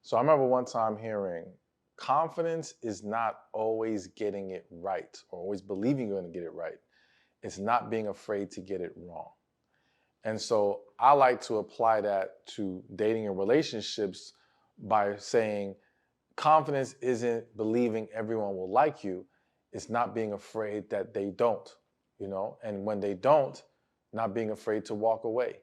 So I remember one time hearing, confidence is not always getting it right or always believing you're going to get it right. It's not being afraid to get it wrong. And so I like to apply that to dating and relationships by saying confidence isn't believing everyone will like you. It's not being afraid that they don't, and when they don't, not being afraid to walk away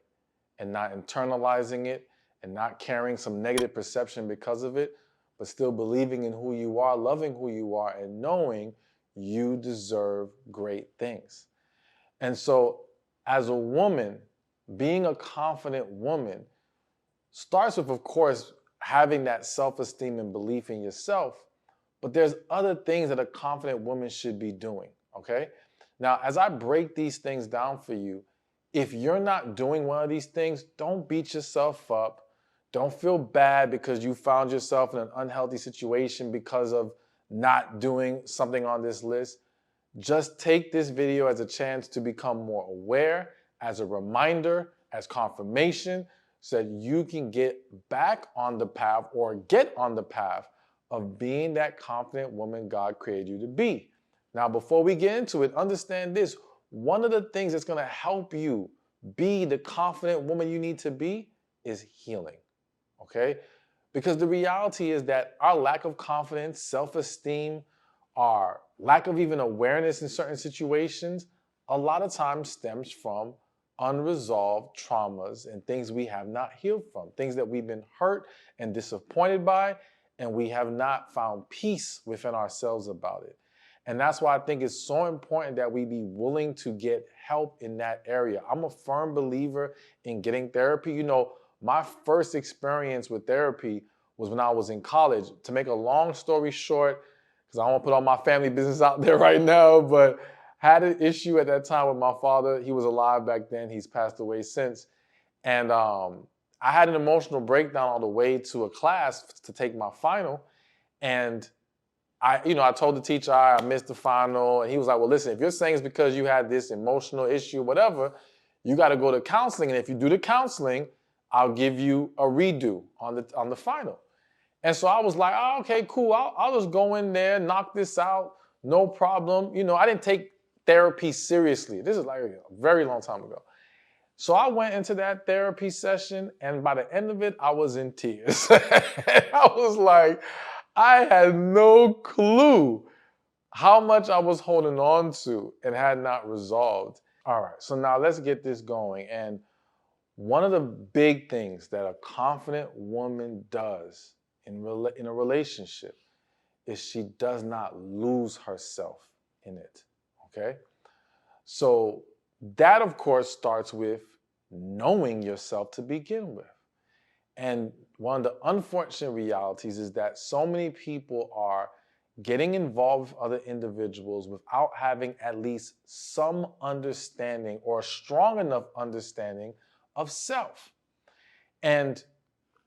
and not internalizing it and not carrying some negative perception because of it, but still believing in who you are, loving who you are, and knowing you deserve great things. And so as a woman, being a confident woman starts with, of course, having that self-esteem and belief in yourself, but there's other things that a confident woman should be doing, okay? Now, as I break these things down for you, if you're not doing one of these things, don't beat yourself up. Don't feel bad because you found yourself in an unhealthy situation because of not doing something on this list. Just take this video as a chance to become more aware, as a reminder, as confirmation, so that you can get back on the path or get on the path of being that confident woman God created you to be. Now, before we get into it, understand this. One of the things that's going to help you be the confident woman you need to be is healing, okay? Because the reality is that our lack of confidence, self-esteem, our lack of even awareness in certain situations, a lot of times stems from unresolved traumas and things we have not healed from, things that we've been hurt and disappointed by, and we have not found peace within ourselves about it. And that's why I think it's so important that we be willing to get help in that area. I'm a firm believer in getting therapy. My first experience with therapy was when I was in college. To make a long story short, because I don't want to put all my family business out there right now, but had an issue at that time with my father. He was alive back then. He's passed away since. And I had an emotional breakdown on the way to a class to take my final. And I told the teacher I missed the final, and he was like, well, listen, if you're saying it's because you had this emotional issue, whatever, you got to go to counseling. And if you do the counseling, I'll give you a redo on the final. And so I was like, oh, okay, cool. I'll just go in there, knock this out, no problem. I didn't take therapy seriously. This is like a very long time ago. So I went into that therapy session, and by the end of it, I was in tears. I was like, I had no clue how much I was holding on to and had not resolved. All right, so now let's get this going. And one of the big things that a confident woman does in a relationship is she does not lose herself in it, okay? So that, of course, starts with knowing yourself to begin with. And one of the unfortunate realities is that so many people are getting involved with other individuals without having at least some understanding or a strong enough understanding of self. And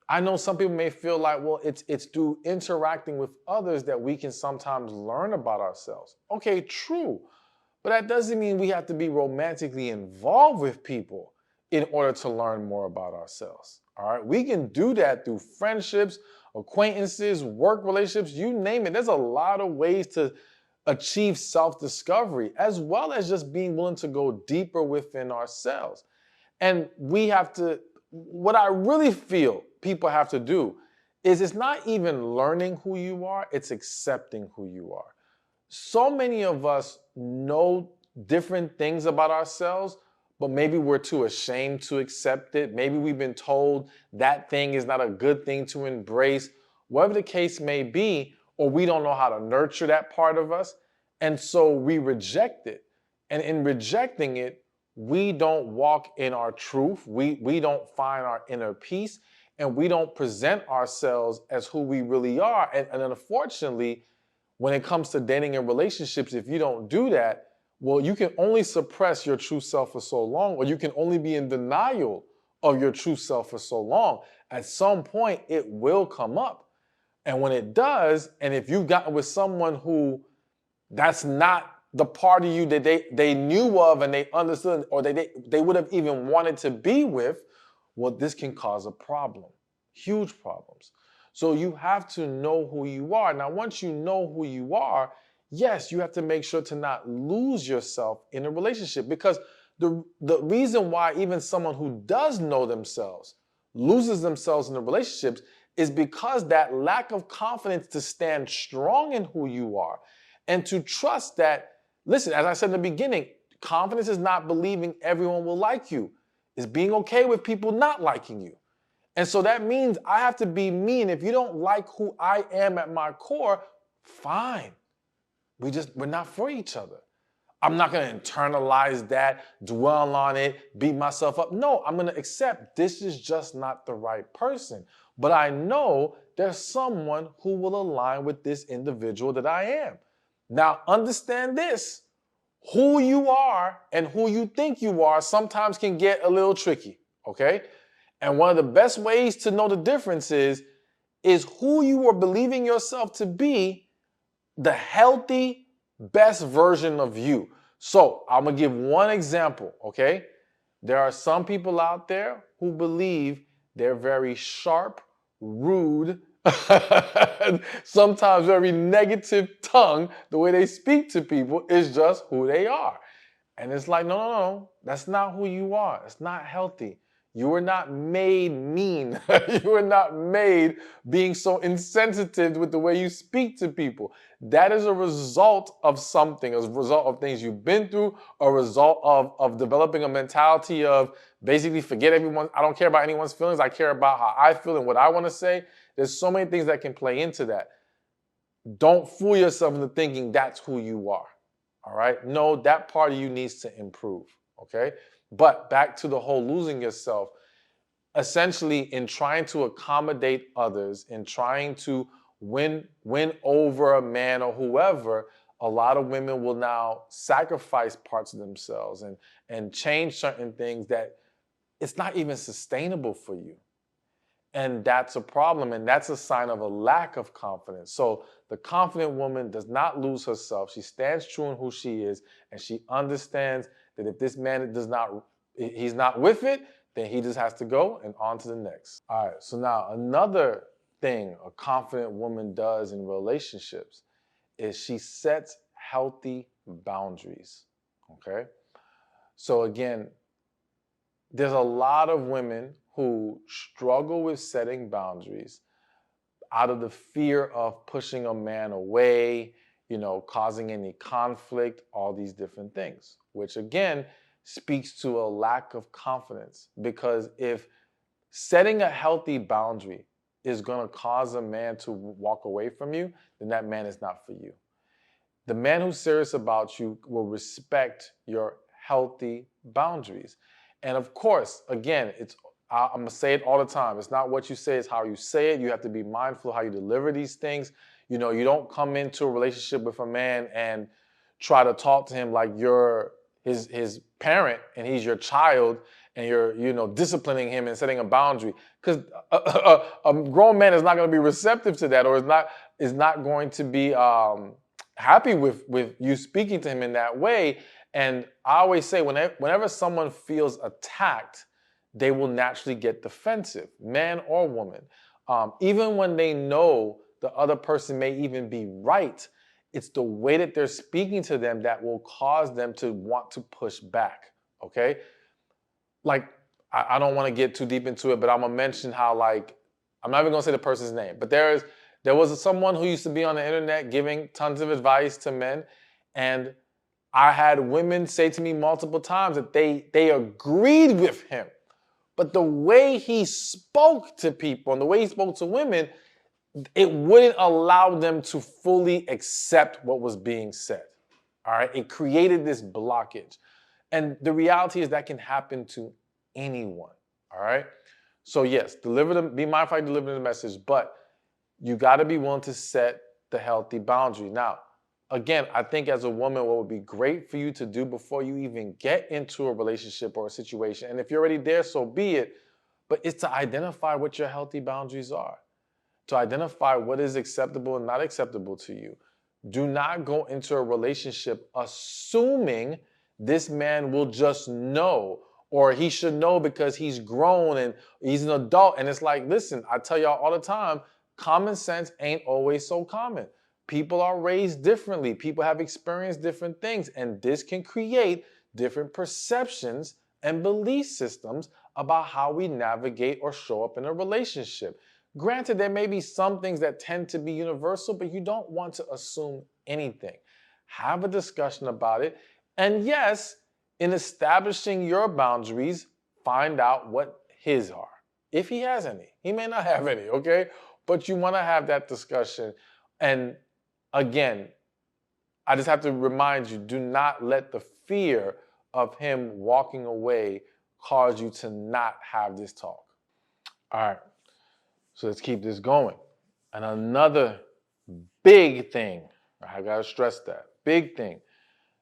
I know some people may feel like, well, it's through interacting with others that we can sometimes learn about ourselves. Okay, true. But that doesn't mean we have to be romantically involved with people in order to learn more about ourselves. All right, we can do that through friendships, acquaintances, work relationships, you name it. There's a lot of ways to achieve self-discovery, as well as just being willing to go deeper within ourselves. And what I really feel people have to do is it's not even learning who you are, it's accepting who you are. So many of us know different things about ourselves, but maybe we're too ashamed to accept it. Maybe we've been told that thing is not a good thing to embrace, whatever the case may be, or we don't know how to nurture that part of us. And so we reject it. And in rejecting it, we don't walk in our truth. We don't find our inner peace, and we don't present ourselves as who we really are. And unfortunately, when it comes to dating and relationships, if you don't do that, well, you can only suppress your true self for so long, or you can only be in denial of your true self for so long. At some point, it will come up. And when it does, and if you've gotten with someone who that's not the part of you that they knew of and they understood, or they would have even wanted to be with, well, this can cause a problem, huge problems. So you have to know who you are. Now, once you know who you are, yes, you have to make sure to not lose yourself in a relationship, because the reason why even someone who does know themselves loses themselves in the relationships is because that lack of confidence to stand strong in who you are and to trust that, listen, as I said in the beginning, confidence is not believing everyone will like you. It's being okay with people not liking you. And so that means I have to be me. And if you don't like who I am at my core, fine. We're not for each other. I'm not going to internalize that, dwell on it, beat myself up. No, I'm going to accept this is just not the right person. But I know there's someone who will align with this individual that I am. Now, understand this. Who you are and who you think you are sometimes can get a little tricky, okay? And one of the best ways to know the difference is who you are believing yourself to be, the healthy, best version of you. So I'm going to give one example, okay? There are some people out there who believe they're very sharp, rude, sometimes very negative tongue. The way they speak to people is just who they are. And it's like, no, that's not who you are. It's not healthy. You were not made mean. You were not made being so insensitive with the way you speak to people. That is a result of something, a result of things you've been through, a result of developing a mentality of basically forget everyone. I don't care about anyone's feelings. I care about how I feel and what I want to say. There's so many things that can play into that. Don't fool yourself into thinking that's who you are. All right? No, that part of you needs to improve. Okay? But back to the whole losing yourself, essentially in trying to accommodate others, in trying to win over a man or whoever, a lot of women will now sacrifice parts of themselves and change certain things that it's not even sustainable for you. And that's a problem, and that's a sign of a lack of confidence. So the confident woman does not lose herself. She stands true in who she is, and she understands that if this man he's not with it, then he just has to go and on to the next. All right, so now another thing a confident woman does in relationships is she sets healthy boundaries, okay? So again, there's a lot of women who struggle with setting boundaries out of the fear of pushing a man away, causing any conflict, all these different things, which again speaks to a lack of confidence. Because if setting a healthy boundary is going to cause a man to walk away from you, then that man is not for you. The man who's serious about you will respect your healthy boundaries. And of course, again, I'm going to say it all the time. It's not what you say, it's how you say it. You have to be mindful how you deliver these things. You don't come into a relationship with a man and try to talk to him like you're his parent and he's your child and you're, disciplining him and setting a boundary. Because a grown man is not going to be receptive to that, or is not going to be happy with you speaking to him in that way. And I always say, whenever someone feels attacked, they will naturally get defensive, man or woman. Even when they know the other person may even be right, it's the way that they're speaking to them that will cause them to want to push back, okay? Like, I don't want to get too deep into it, but I'm going to mention how, I'm not even going to say the person's name, but there was someone who used to be on the internet giving tons of advice to men, and I had women say to me multiple times that they agreed with him. But the way he spoke to people and the way he spoke to women, it wouldn't allow them to fully accept what was being said. All right? It created this blockage. And the reality is that can happen to anyone. All right? So yes, be mindful how you deliver the message, but you got to be willing to set the healthy boundary. Now, again, I think as a woman, what would be great for you to do before you even get into a relationship or a situation, and if you're already there, so be it, but it's to identify what your healthy boundaries are, to identify what is acceptable and not acceptable to you. Do not go into a relationship assuming this man will just know, or he should know because he's grown and he's an adult. And it's like, listen, I tell y'all all the time, Common sense ain't always so common. People are raised differently. People have experienced different things, and this can create different perceptions and belief systems about how we navigate or show up in a relationship. Granted, there may be some things that tend to be universal, but you don't want to assume anything. Have a discussion about it. And yes, in establishing your boundaries, find out what his are. If he has any. He may not have any, okay? But you want to have that discussion. And again, I just have to remind you, do not let the fear of him walking away cause you to not have this talk. All right, so let's keep this going. And another big thing, I gotta stress that, big thing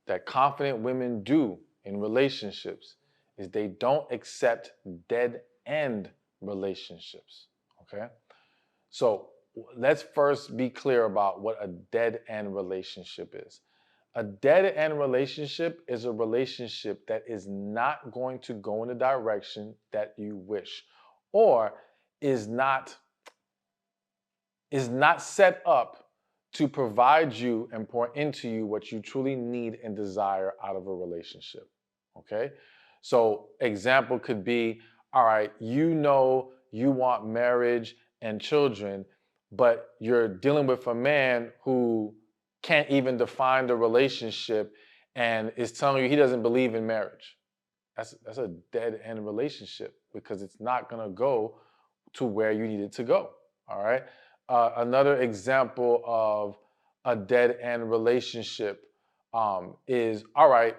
that confident women do in relationships is they don't accept dead end relationships, okay? So let's first be clear about what a dead end relationship is. A dead end relationship is a relationship that is not going to go in the direction that you wish, or is not set up to provide you and pour into you what you truly need and desire out of a relationship. Okay? So example could be, all right, you know you want marriage and children, but you're dealing with a man who can't even define the relationship and is telling you he doesn't believe in marriage. That's a dead end relationship because it's not going to go to where you need it to go. All right. Another example of a dead end relationship is, all right,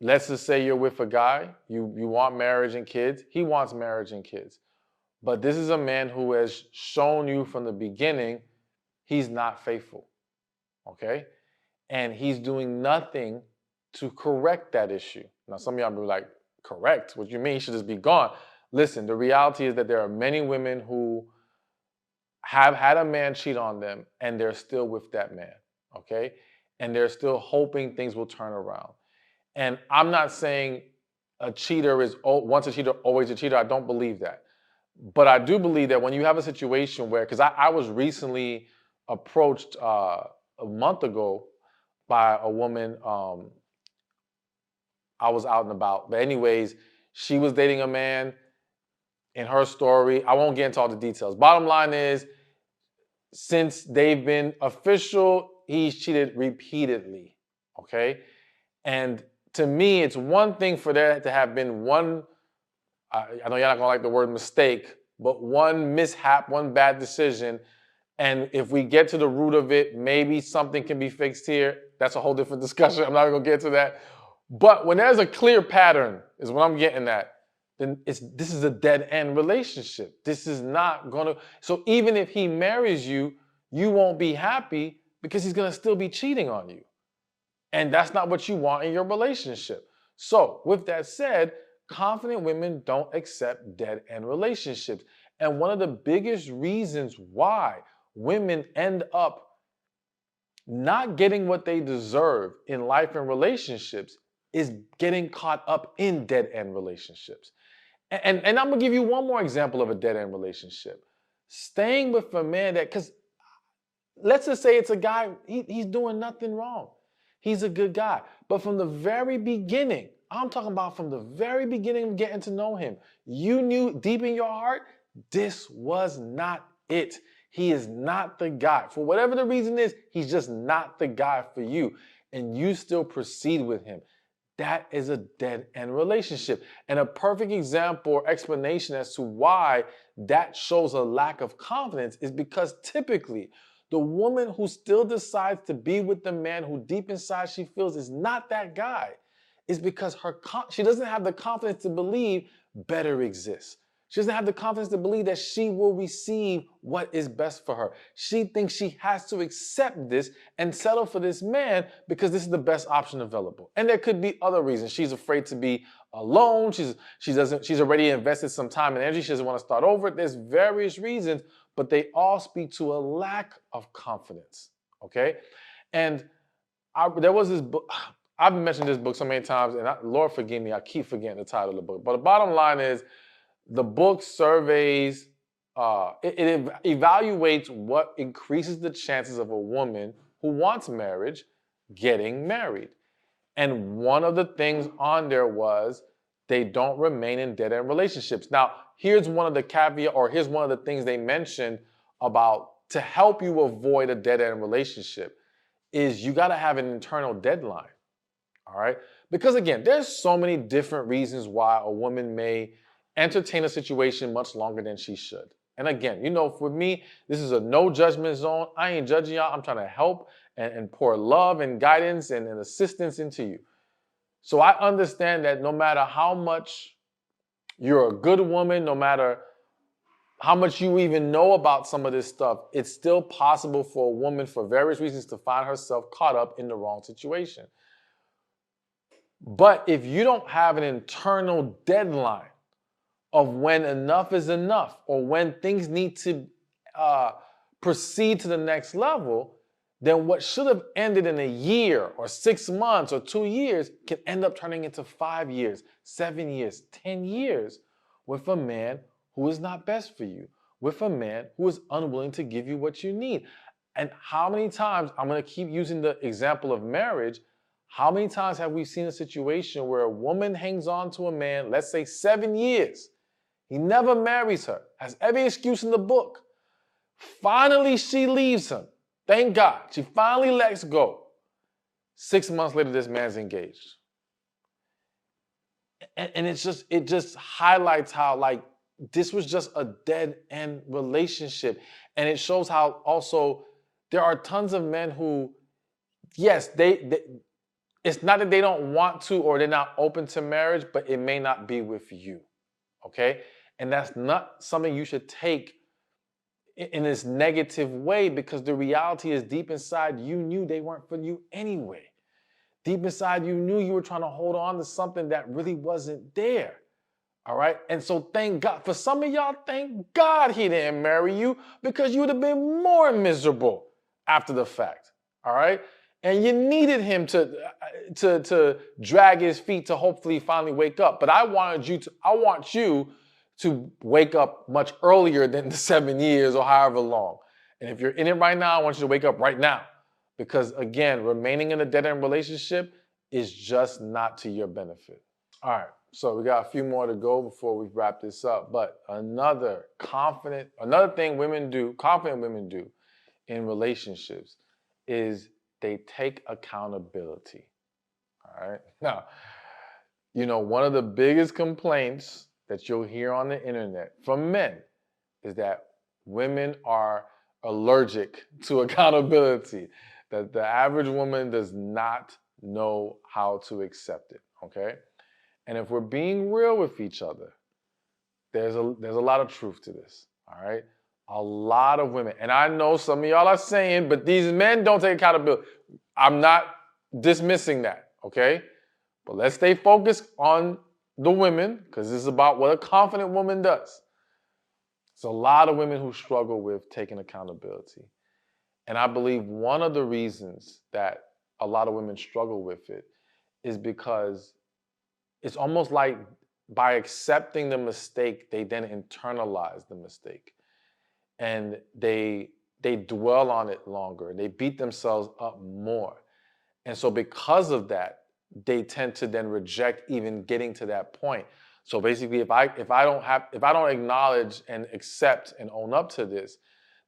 let's just say you're with a guy, you want marriage and kids. He wants marriage and kids. But this is a man who has shown you from the beginning he's not faithful. Okay? And he's doing nothing to correct that issue. Now, some of y'all be like, correct? What you mean? He should just be gone. Listen, the reality is that there are many women who have had a man cheat on them and they're still with that man, okay? And they're still hoping things will turn around. And I'm not saying a cheater is once a cheater, always a cheater. I don't believe that. But I do believe that when you have a situation where, because I was recently approached a month ago by a woman, I was out and about. But anyways, she was dating a man. In her story, I won't get into all the details. Bottom line is, since they've been official, he's cheated repeatedly, okay? And to me, it's one thing for there to have been one, I know you're not gonna like the word mistake, but one mishap, one bad decision. And if we get to the root of it, maybe something can be fixed here. That's a whole different discussion. I'm not gonna get to that. But when there's a clear pattern, is what I'm getting at, then this is a dead end relationship. This is not gonna, so even if he marries you, you won't be happy because he's gonna still be cheating on you. And that's not what you want in your relationship. So with that said, confident women don't accept dead end relationships. And one of the biggest reasons why women end up not getting what they deserve in life and relationships is getting caught up in dead end relationships. And I'm gonna give you one more example of a dead end relationship. Staying with a man that, because let's just say it's a guy, he's doing nothing wrong. He's a good guy. But from the very beginning, I'm talking about from the very beginning of getting to know him, you knew deep in your heart, this was not it. He is not the guy. For whatever the reason is, he's just not the guy for you. And you still proceed with him. That is a dead end relationship. And a perfect example or explanation as to why that shows a lack of confidence is because typically the woman who still decides to be with the man who deep inside she feels is not that guy is because she doesn't have the confidence to believe better exists. She doesn't have the confidence to believe that she will receive what is best for her. She thinks she has to accept this and settle for this man because this is the best option available. And there could be other reasons. She's afraid to be alone. She's already invested some time and energy. She doesn't want to start over. There's various reasons, but they all speak to a lack of confidence. Okay? And there was this book. I've mentioned this book so many times, and Lord forgive me, I keep forgetting the title of the book. But the bottom line is, the book surveys it evaluates what increases the chances of a woman who wants marriage getting married. And one of the things on there was they don't remain in dead-end relationships. Now, here's one of the caveat, or here's one of the things they mentioned about to help you avoid a dead-end relationship is you got to have an internal deadline. All right? Because again, there's so many different reasons why a woman may entertain a situation much longer than she should. And again, for me, this is a no judgment zone. I ain't judging y'all. I'm trying to help and pour love and guidance and assistance into you. So I understand that no matter how much you're a good woman, no matter how much you even know about some of this stuff, it's still possible for a woman, for various reasons, to find herself caught up in the wrong situation. But if you don't have an internal deadline of when enough is enough, or when things need to proceed to the next level, then what should have ended in a year or 6 months or 2 years can end up turning into 5 years, 7 years, 10 years with a man who is not best for you, with a man who is unwilling to give you what you need. And how many times, I'm going to keep using the example of marriage, how many times have we seen a situation where a woman hangs on to a man, let's say 7 years, he never marries her, has every excuse in the book. Finally, she leaves him. Thank God. She finally lets go. 6 months later, this man's engaged. And it just highlights how this was just a dead-end relationship. And it shows how also there are tons of men who, yes, it's not that they don't want to or they're not open to marriage, but it may not be with you, okay? And that's not something you should take in this negative way, because the reality is deep inside you knew they weren't for you anyway. Deep inside you knew you were trying to hold on to something that really wasn't there, all right? And so thank God, for some of y'all, thank God he didn't marry you, because you would have been more miserable after the fact, all right? And you needed him to drag his feet to hopefully finally wake up. But I want you to wake up much earlier than the 7 years or however long. And if you're in it right now, I want you to wake up right now. Because again, remaining in a dead-end relationship is just not to your benefit. All right, so we got a few more to go before we wrap this up. But another thing confident women do in relationships is they take accountability. All right. Now, one of the biggest complaints that you'll hear on the internet from men is that women are allergic to accountability, that the average woman does not know how to accept it, okay? And if we're being real with each other, there's a lot of truth to this, all right? A lot of women, and I know some of y'all are saying, but these men don't take accountability. I'm not dismissing that, okay? But let's stay focused on the women, because this is about what a confident woman does. There's a lot of women who struggle with taking accountability. And I believe one of the reasons that a lot of women struggle with it is because it's almost like by accepting the mistake, they then internalize the mistake. And they dwell on it longer. They beat themselves up more. And so because of that, they tend to then reject even getting to that point. So basically, if I don't acknowledge and accept and own up to this,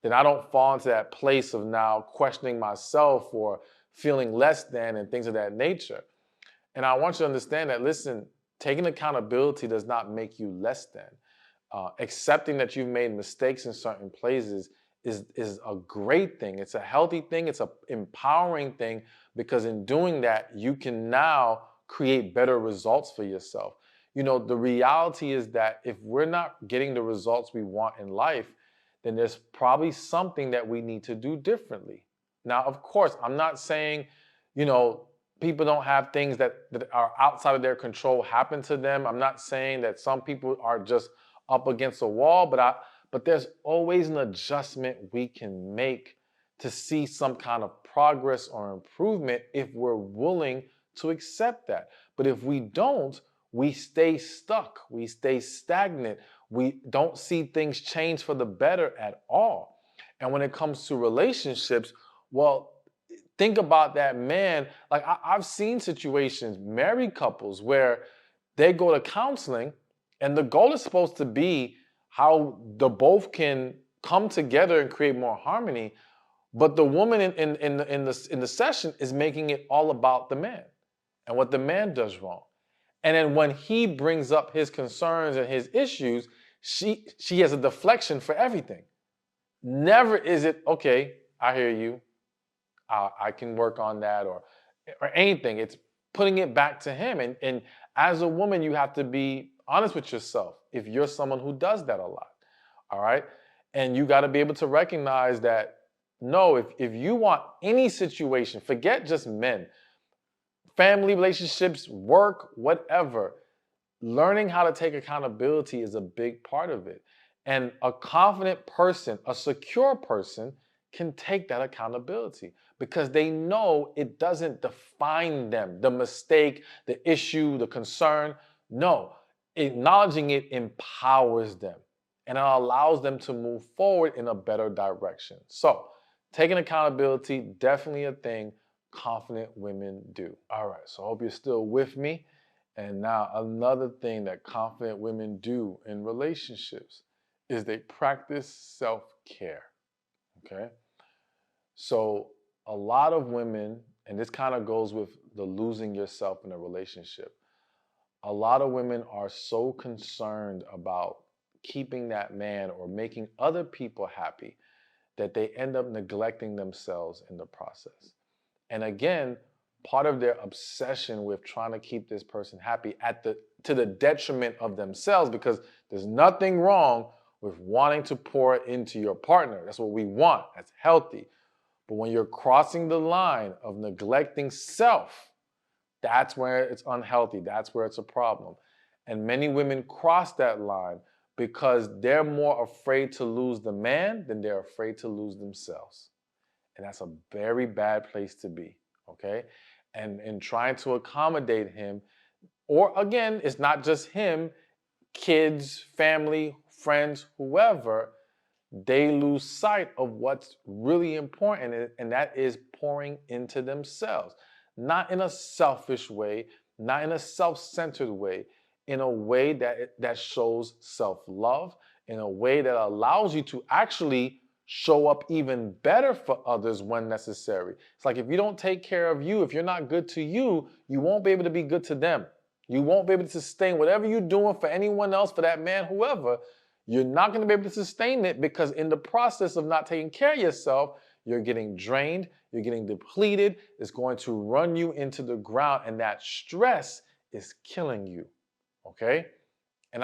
then I don't fall into that place of now questioning myself or feeling less than and things of that nature. And I want you to understand that, listen, taking accountability does not make you less than. Accepting that you've made mistakes in certain places is a great thing. It's a healthy thing. It's an empowering thing, because in doing that, you can now create better results for yourself. The reality is that if we're not getting the results we want in life, then there's probably something that we need to do differently. Now, of course, I'm not saying, people don't have things that are outside of their control happen to them. I'm not saying that some people are just up against a wall, but there's always an adjustment we can make to see some kind of progress or improvement if we're willing to accept that. But if we don't, we stay stuck, we stay stagnant, We don't see things change for the better at all. And when it comes to relationships, well, think about that man. Like I've seen situations, married couples, where they go to counseling and the goal is supposed to be how the both can come together and create more harmony. But the woman in the session is making it all about the man and what the man does wrong. And then when he brings up his concerns and his issues, she has a deflection for everything. Never is it, okay, I hear you. I can work on that or anything. It's putting it back to him. And as a woman, you have to be honest with yourself if you're someone who does that a lot. All right. And you got to be able to recognize that, no, if you want any situation, forget just men, family relationships, work, whatever, learning how to take accountability is a big part of it. And a confident person, a secure person, can take that accountability because they know it doesn't define them, the mistake, the issue, the concern. No, acknowledging it empowers them and it allows them to move forward in a better direction. So, taking accountability, definitely a thing confident women do. All right, so I hope you're still with me. And now another thing that confident women do in relationships is they practice self-care, okay? So a lot of women, and this kind of goes with the losing yourself in a relationship, a lot of women are so concerned about keeping that man or making other people happy that they end up neglecting themselves in the process. And again, part of their obsession with trying to keep this person happy to the detriment of themselves, because there's nothing wrong with wanting to pour into your partner. That's what we want. That's healthy. But when you're crossing the line of neglecting self, that's where it's unhealthy. That's where it's a problem. And many women cross that line because they're more afraid to lose the man than they're afraid to lose themselves. And that's a very bad place to be, okay? And in trying to accommodate him, or again, it's not just him, kids, family, friends, whoever, they lose sight of what's really important, and that is pouring into themselves. Not in a selfish way, not in a self-centered way, in a way that shows self-love, in a way that allows you to actually show up even better for others when necessary. It's like if you don't take care of you, if you're not good to you, you won't be able to be good to them. You won't be able to sustain whatever you're doing for anyone else, for that man, whoever. You're not going to be able to sustain it because in the process of not taking care of yourself, you're getting drained, you're getting depleted. It's going to run you into the ground, and that stress is killing you. Okay? And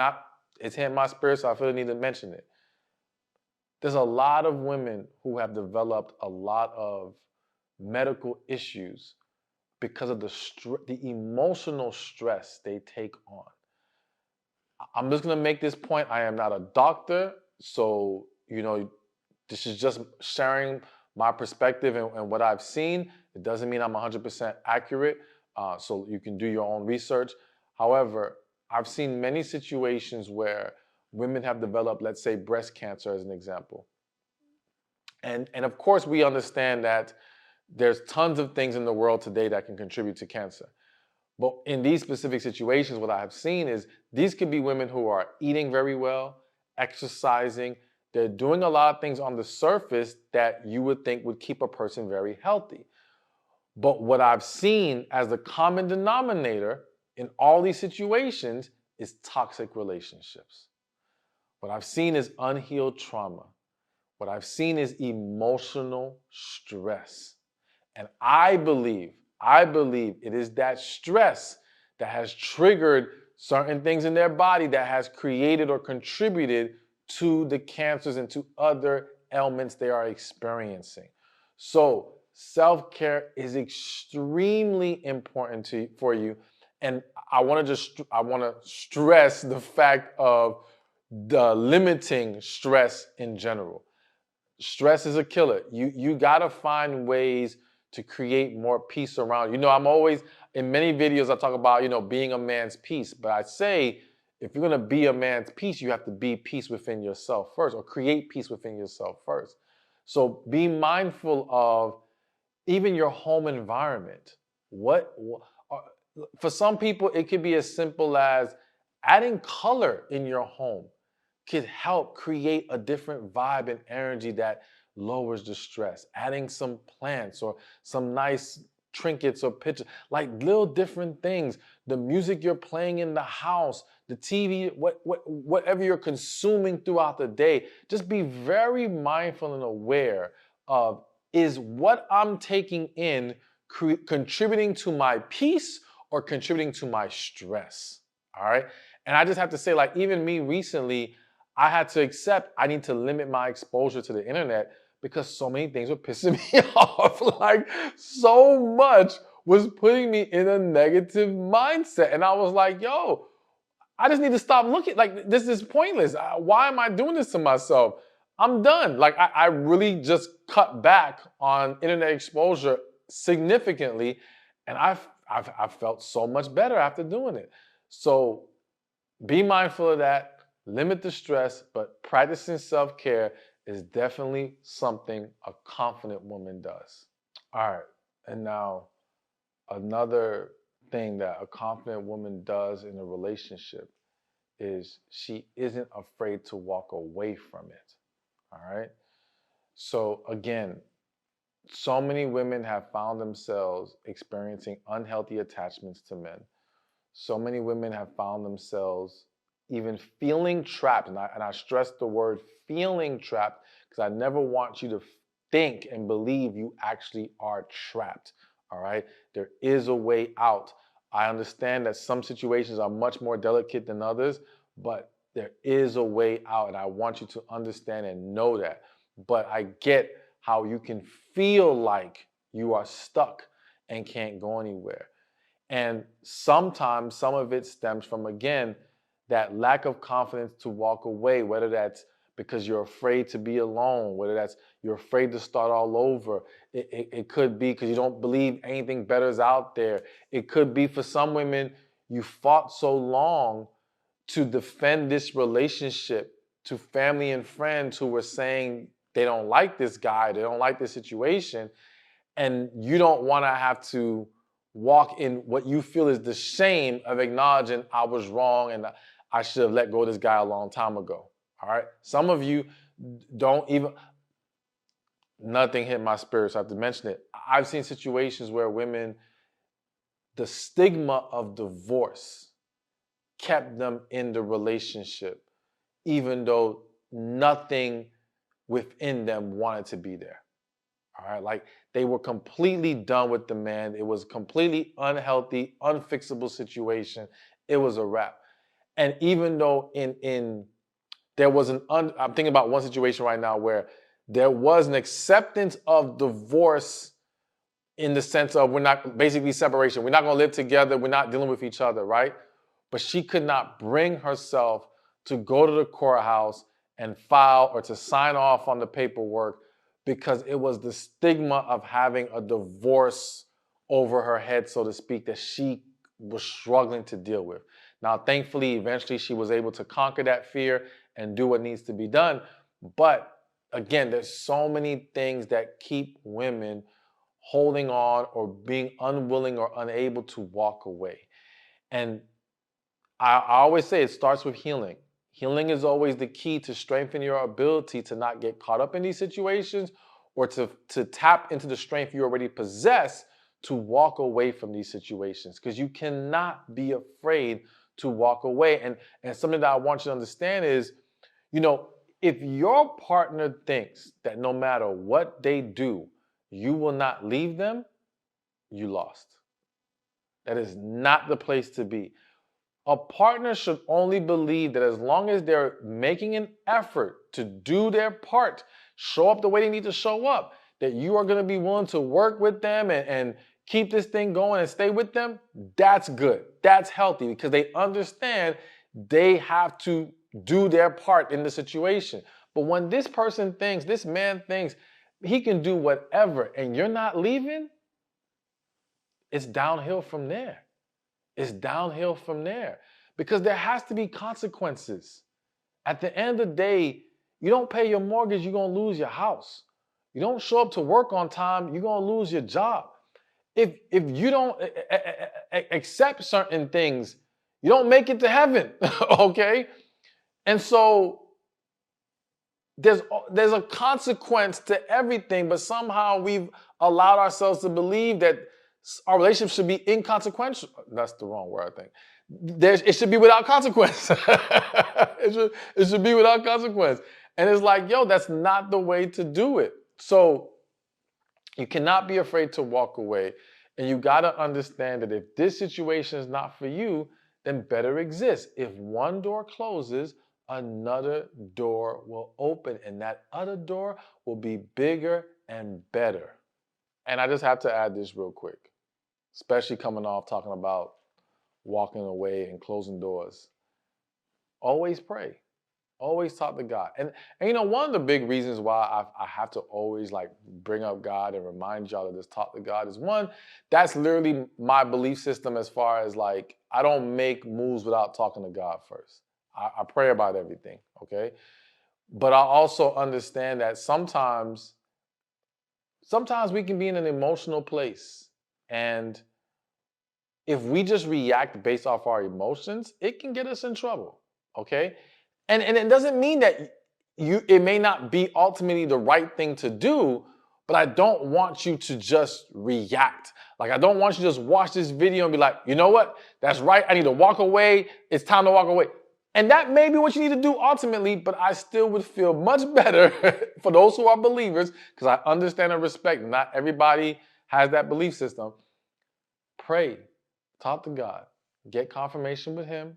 it's hitting my spirit, so I feel the need to mention it. There's a lot of women who have developed a lot of medical issues because of the emotional stress they take on. I'm just going to make this point. I am not a doctor, so, this is just sharing my perspective and what I've seen. It doesn't mean I'm 100% accurate, so you can do your own research. However, I've seen many situations where women have developed, let's say, breast cancer as an example. And of course, we understand that there's tons of things in the world today that can contribute to cancer. But in these specific situations, what I have seen is these could be women who are eating very well, exercising. They're doing a lot of things on the surface that you would think would keep a person very healthy. But what I've seen as the common denominator in all these situations is toxic relationships. What I've seen is unhealed trauma. What I've seen is emotional stress. And I believe it is that stress that has triggered certain things in their body that has created or contributed to the cancers and to other ailments they are experiencing. So self-care is extremely important for you. And I want to stress the fact of the limiting stress in general. Stress is a killer. You got to find ways to create more peace around you. I'm always, in many videos I talk about, being a man's peace, but I say if you're going to be a man's peace, you have to be peace within yourself first, or create peace within yourself first. So be mindful of even your home environment. For some people, it could be as simple as adding color in your home could help create a different vibe and energy that lowers the stress. Adding some plants or some nice trinkets or pictures, like little different things. The music you're playing in the house, the TV, whatever you're consuming throughout the day, just be very mindful and aware of, is what I'm taking in contributing to my peace or contributing to my stress? All right. And I just have to say, like, even me recently, I had to accept I need to limit my exposure to the internet because so many things were pissing me off. Like, so much was putting me in a negative mindset. And I was like, yo, I just need to stop looking. Like, this is pointless. Why am I doing this to myself? I'm done. Like, I really just cut back on internet exposure significantly. And I've felt so much better after doing it. So be mindful of that. Limit the stress, but practicing self-care is definitely something a confident woman does. All right. And now another thing that a confident woman does in a relationship is she isn't afraid to walk away from it. All right. So again, so many women have found themselves experiencing unhealthy attachments to men. So many women have found themselves even feeling trapped. And I stress the word feeling trapped because I never want you to think and believe you actually are trapped. All right. There is a way out. I understand that some situations are much more delicate than others, but there is a way out. And I want you to understand and know that. But I get how you can feel like you are stuck and can't go anywhere. And sometimes some of it stems from, again, that lack of confidence to walk away, whether that's because you're afraid to be alone, whether that's you're afraid to start all over. It could be because you don't believe anything better is out there. It could be for some women, you fought so long to defend this relationship to family and friends who were saying they don't like this guy, they don't like this situation, and you don't want to have to walk in what you feel is the shame of acknowledging I was wrong and I should have let go of this guy a long time ago. All right. Some of you don't even, nothing hit my spirit, so I have to mention it. I've seen situations where women, the stigma of divorce kept them in the relationship, even though nothing within them wanted to be there. All right. Like, they were completely done with the man. It was a completely unhealthy, unfixable situation. It was a wrap. And even though there was I'm thinking about one situation right now where there was an acceptance of divorce in the sense of we're not, basically separation. We're not going to live together. We're not dealing with each other, right? But she could not bring herself to go to the courthouse and file or to sign off on the paperwork because it was the stigma of having a divorce over her head, so to speak, that she was struggling to deal with. Now, thankfully, eventually she was able to conquer that fear and do what needs to be done. But again, there's so many things that keep women holding on or being unwilling or unable to walk away. And I always say it starts with healing. Healing is always the key to strengthen your ability to not get caught up in these situations or to tap into the strength you already possess to walk away from these situations, because you cannot be afraid to walk away. And something that I want you to understand is, if your partner thinks that no matter what they do, you will not leave them, you lost. That is not the place to be. A partner should only believe that as long as they're making an effort to do their part, show up the way they need to show up, that you are going to be willing to work with them and keep this thing going and stay with them. That's good. That's healthy, because they understand they have to do their part in the situation. But when this man thinks he can do whatever and you're not leaving, it's downhill from there. It's downhill from there. because there has to be consequences. At the end of the day, you don't pay your mortgage, you're going to lose your house. You don't show up to work on time, you're going to lose your job. If you don't accept certain things, you don't make it to heaven, okay? And so there's a consequence to everything, but somehow we've allowed ourselves to believe that our relationship should be inconsequential. That's the wrong word, I think. It should be without consequence. It should be without consequence. And it's like, yo, that's not the way to do it. So you cannot be afraid to walk away. And you got to understand that if this situation is not for you, then better exists. If one door closes, another door will open, and that other door will be bigger and better. And I just have to add this real quick, especially coming off talking about walking away and closing doors. Always pray. Always talk to God. And you know, one of the big reasons why I have to always like bring up God and remind y'all to just talk to God is, one, that's literally my belief system as far as like, I don't make moves without talking to God first. I pray about everything, okay? But I also understand that sometimes we can be in an emotional place. And if we just react based off our emotions, it can get us in trouble, okay? And it doesn't mean that it may not be ultimately the right thing to do, but I don't want you to just react. Like, I don't want you to just watch this video and be like, you know what? That's right. I need to walk away. It's time to walk away. And that may be what you need to do ultimately, but I still would feel much better for those who are believers, because I understand and respect not everybody has that belief system. Pray, talk to God, get confirmation with Him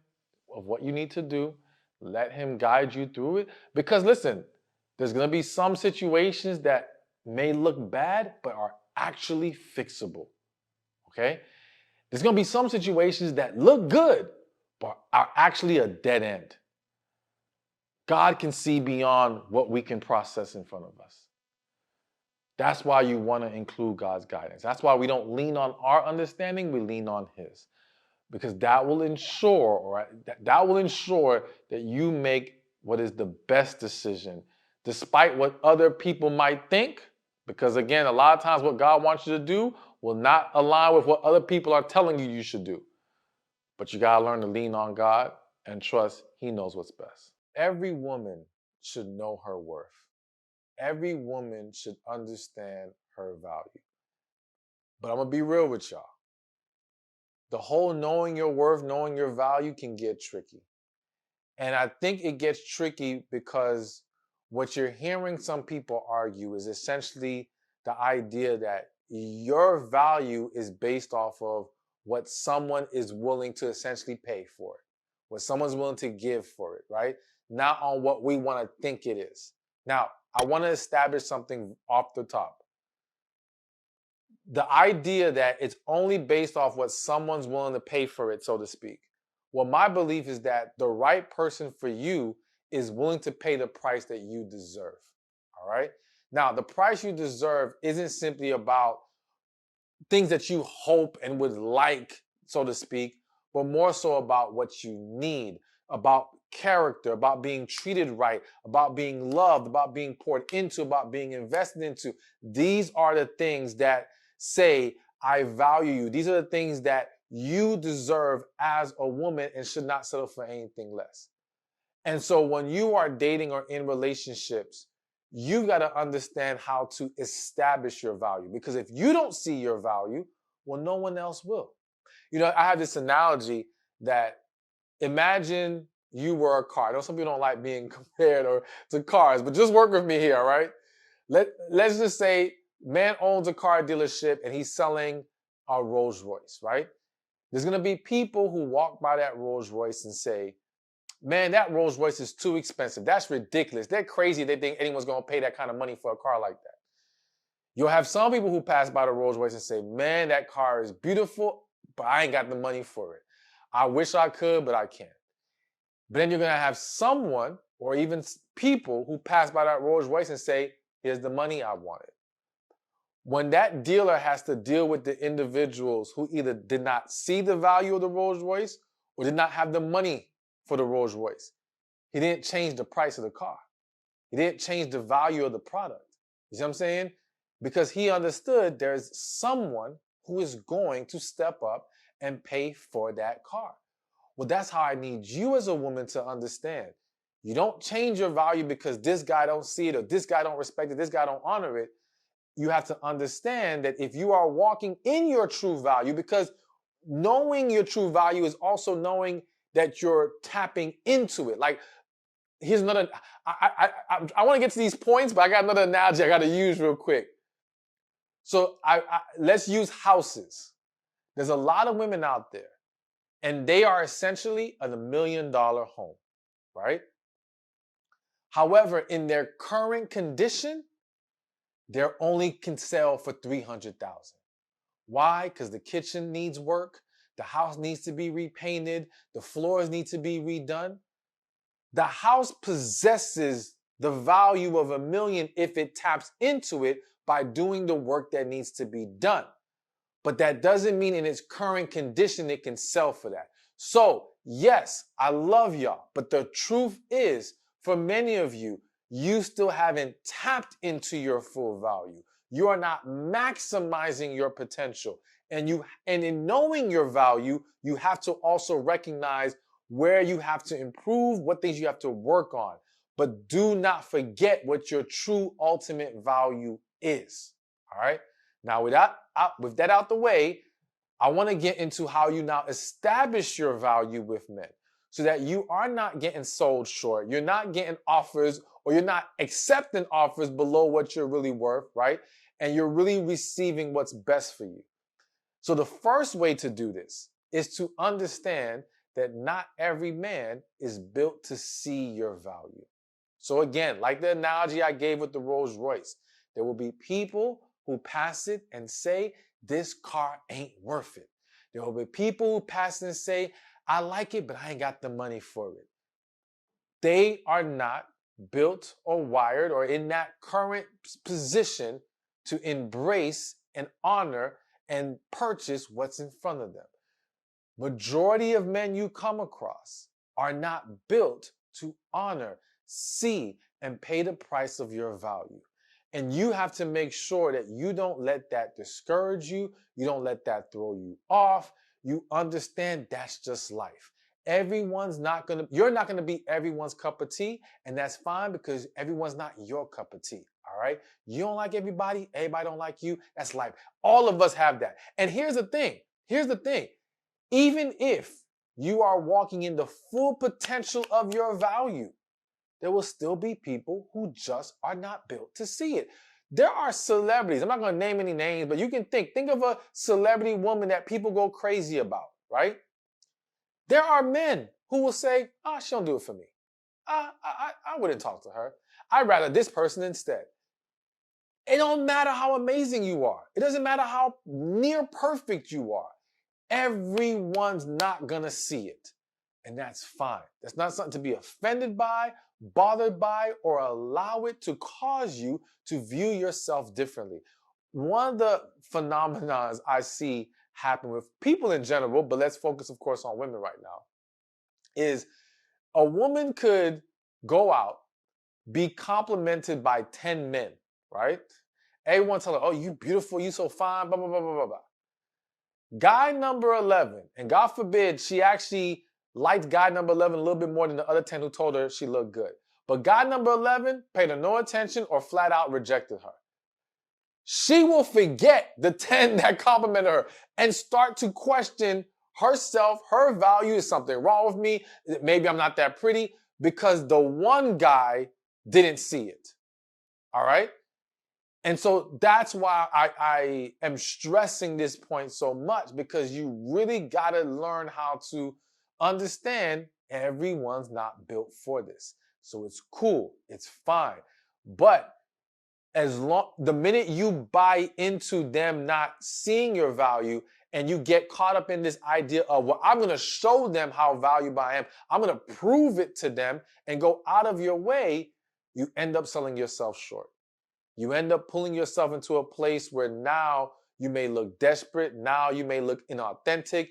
of what you need to do. Let Him guide you through it. Because listen, there's going to be some situations that may look bad, but are actually fixable. Okay? There's going to be some situations that look good, but are actually a dead end. God can see beyond what we can process in front of us. That's why you want to include God's guidance. That's why we don't lean on our understanding, we lean on His. Because that will ensure, that you make what is the best decision, despite what other people might think. Because again, a lot of times what God wants you to do will not align with what other people are telling you should do. But you got to learn to lean on God and trust He knows what's best. Every woman should know her worth. Every woman should understand her value. But I'm going to be real with y'all. The whole knowing your worth, knowing your value can get tricky. And I think it gets tricky because what you're hearing some people argue is essentially the idea that your value is based off of what someone is willing to essentially pay for it, what someone's willing to give for it, right? Not on what we want to think it is. Now, I want to establish something off the top. The idea that it's only based off what someone's willing to pay for it, so to speak. Well, my belief is that the right person for you is willing to pay the price that you deserve. All right? Now, the price you deserve isn't simply about things that you hope and would like, so to speak, but more so about what you need, about character, about being treated right, about being loved, about being poured into, about being invested into. These are the things that say, I value you. These are the things that you deserve as a woman and should not settle for anything less. And so when you are dating or in relationships, you got to understand how to establish your value. Because if you don't see your value, well, no one else will. You know, I have this analogy that imagine you were a car. I know some people don't like being compared to cars, but just work with me here, all right? Let's just say man owns a car dealership and he's selling a Rolls Royce, right? There's going to be people who walk by that Rolls Royce and say, man, that Rolls Royce is too expensive. That's ridiculous. They're crazy. They think anyone's going to pay that kind of money for a car like that. You'll have some people who pass by the Rolls Royce and say, man, that car is beautiful, but I ain't got the money for it. I wish I could, but I can't. But then you're going to have someone or even people who pass by that Rolls Royce and say, here's the money I wanted. When that dealer has to deal with the individuals who either did not see the value of the Rolls Royce or did not have the money for the Rolls Royce. He didn't change the price of the car. He didn't change the value of the product. You see what I'm saying? Because he understood there's someone who is going to step up and pay for that car. Well, that's how I need you as a woman to understand. You don't change your value because this guy don't see it, or this guy don't respect it, this guy don't honor it. You have to understand that if you are walking in your true value, because knowing your true value is also knowing that you're tapping into it. Like, here's another, I want to get to these points, but I got another analogy I got to use real quick. So let's use houses. There's a lot of women out there, and they are essentially a $1 million home, right? However, in their current condition, they only can sell for $300,000. Why? Because the kitchen needs work, the house needs to be repainted, the floors need to be redone. The house possesses the value of $1 million if it taps into it by doing the work that needs to be done. But that doesn't mean in its current condition it can sell for that. So, yes, I love y'all, but the truth is, for many of you, you still haven't tapped into your full value. You are not maximizing your potential. And in knowing your value, you have to also recognize where you have to improve, what things you have to work on. But do not forget what your true ultimate value is. All right? Now, with that out the way, I want to get into how you now establish your value with men so that you are not getting sold short. You're not getting offers, or you're not accepting offers below what you're really worth, right? And you're really receiving what's best for you. So the first way to do this is to understand that not every man is built to see your value. So again, like the analogy I gave with the Rolls Royce, there will be people who pass it and say, this car ain't worth it. There will be people who pass it and say, I like it, but I ain't got the money for it. They are not built or wired or in that current position to embrace and honor and purchase what's in front of them. Majority of men you come across are not built to honor, see, and pay the price of your value. And you have to make sure that you don't let that discourage you. You don't let that throw you off. You understand that's just life. You're not going to be everyone's cup of tea, and that's fine because everyone's not your cup of tea. All right? You don't like everybody don't like you. That's life. All of us have that. And here's the thing. Even if you are walking in the full potential of your value, there will still be people who just are not built to see it. There are celebrities, I'm not going to name any names, but you can think of a celebrity woman that people go crazy about, right? There are men who will say, she don't do it for me. I wouldn't talk to her. I'd rather this person instead. It don't matter how amazing you are. It doesn't matter how near perfect you are. Everyone's not going to see it. And that's fine. That's not something to be offended by, bothered by, or allow it to cause you to view yourself differently. One of the phenomena I see happen with people in general, but let's focus, of course, on women right now, is a woman could go out, be complimented by 10 men, right? Everyone tell her, oh, you beautiful, you so fine, blah, blah, blah, blah, blah, blah. Guy number 11, and God forbid she actually liked guy number 11 a little bit more than the other 10 who told her she looked good. But guy number 11 paid her no attention or flat out rejected her. She will forget the 10 that complimented her and start to question herself, her value. Is something wrong with me? Maybe I'm not that pretty, because the one guy didn't see it. All right? And so that's why I am stressing this point so much, because you really got to learn how to understand everyone's not built for this. So it's cool. It's fine. But the minute you buy into them not seeing your value and you get caught up in this idea of, well, I'm going to show them how valuable I am, I'm going to prove it to them and go out of your way, you end up selling yourself short. You end up pulling yourself into a place where now you may look desperate. Now you may look inauthentic.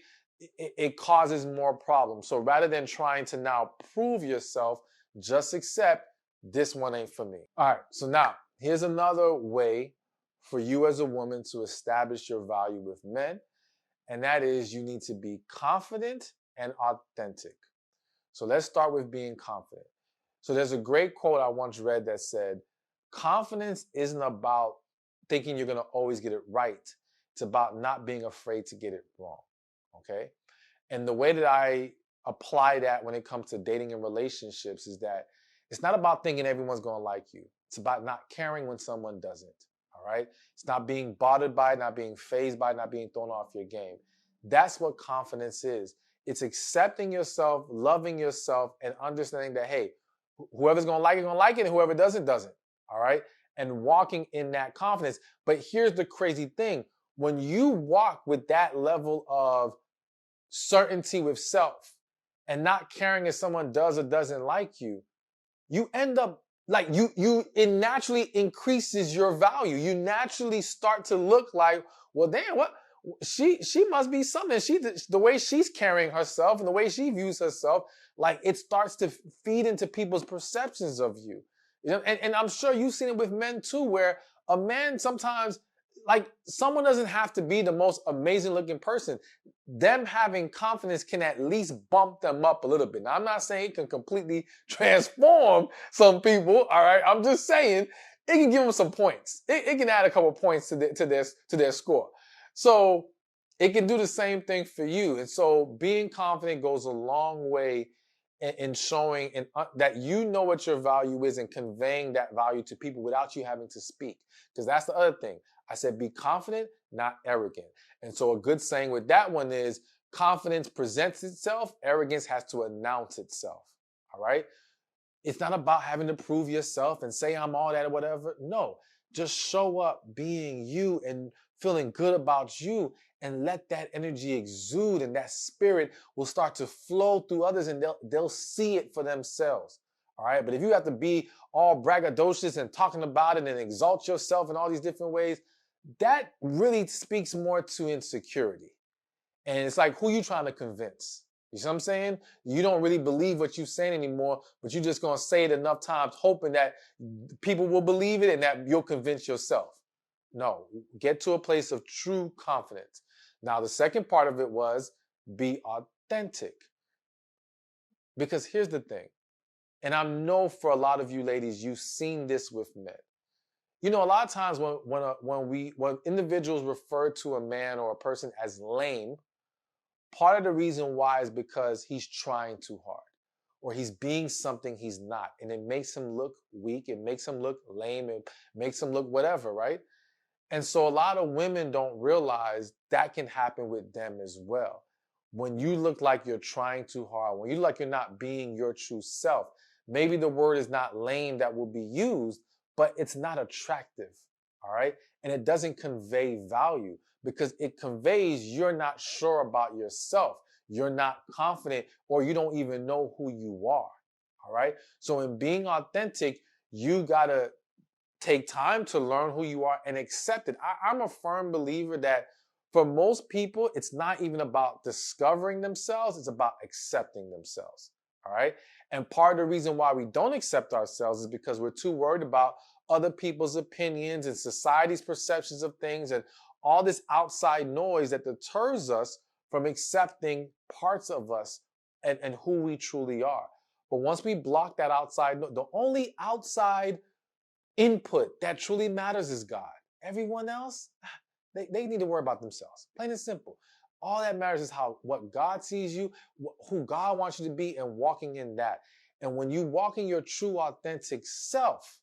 it causes more problems. So rather than trying to now prove yourself, just accept this one ain't for me. All right, so now here's another way for you as a woman to establish your value with men, and that is you need to be confident and authentic. So let's start with being confident. So there's a great quote I once read that said, confidence isn't about thinking you're going to always get it right. It's about not being afraid to get it wrong. Okay. And the way that I apply that when it comes to dating and relationships is that it's not about thinking everyone's going to like you. It's about not caring when someone doesn't. All right. It's not being bothered by it, not being fazed by it, not being thrown off your game. That's what confidence is. It's accepting yourself, loving yourself, and understanding that, hey, whoever's going to like it, and whoever doesn't, doesn't. All right. And walking in that confidence. But here's the crazy thing. When you walk with that level of certainty with self and not caring if someone does or doesn't like you, you end up like it naturally increases your value. You naturally start to look like, well, damn, what she must be something. The way she's carrying herself and the way she views herself, like it starts to feed into people's perceptions of you. You know, and I'm sure you've seen it with men too, where a man sometimes, like, someone doesn't have to be the most amazing looking person. Them having confidence can at least bump them up a little bit. Now, I'm not saying it can completely transform some people. All right. I'm just saying it can give them some points. It can add a couple points to their score. So it can do the same thing for you. And so being confident goes a long way in showing that you know what your value is and conveying that value to people without you having to speak. Because that's the other thing. I said, be confident, not arrogant. And so a good saying with that one is confidence presents itself, arrogance has to announce itself. All right. It's not about having to prove yourself and say I'm all that or whatever. No, just show up being you and feeling good about you and let that energy exude, and that spirit will start to flow through others and they'll see it for themselves. All right. But if you have to be all braggadocious and talking about it and exalt yourself in all these different ways, that really speaks more to insecurity. And it's like, who you trying to convince? You see what I'm saying? You don't really believe what you're saying anymore, but you're just going to say it enough times hoping that people will believe it and that you'll convince yourself. No, get to a place of true confidence. Now, the second part of it was be authentic. Because here's the thing, and I know for a lot of you ladies, you've seen this with men. You know, a lot of times when individuals refer to a man or a person as lame, part of the reason why is because he's trying too hard or he's being something he's not. And it makes him look weak. It makes him look lame. It makes him look whatever, right? And so a lot of women don't realize that can happen with them as well. When you look like you're trying too hard, when you look like you're not being your true self, maybe the word is not lame that will be used, but it's not attractive, all right? And it doesn't convey value because it conveys you're not sure about yourself, you're not confident, or you don't even know who you are, all right? So in being authentic, you gotta take time to learn who you are and accept it. I'm a firm believer that for most people, it's not even about discovering themselves, it's about accepting themselves, all right? And part of the reason why we don't accept ourselves is because we're too worried about other people's opinions and society's perceptions of things and all this outside noise that deters us from accepting parts of us and who we truly are. But once we block that outside, the only outside input that truly matters is God. Everyone else, they need to worry about themselves. Plain and simple. All that matters is what God sees you, who God wants you to be, and walking in that. And when you walk in your true authentic self,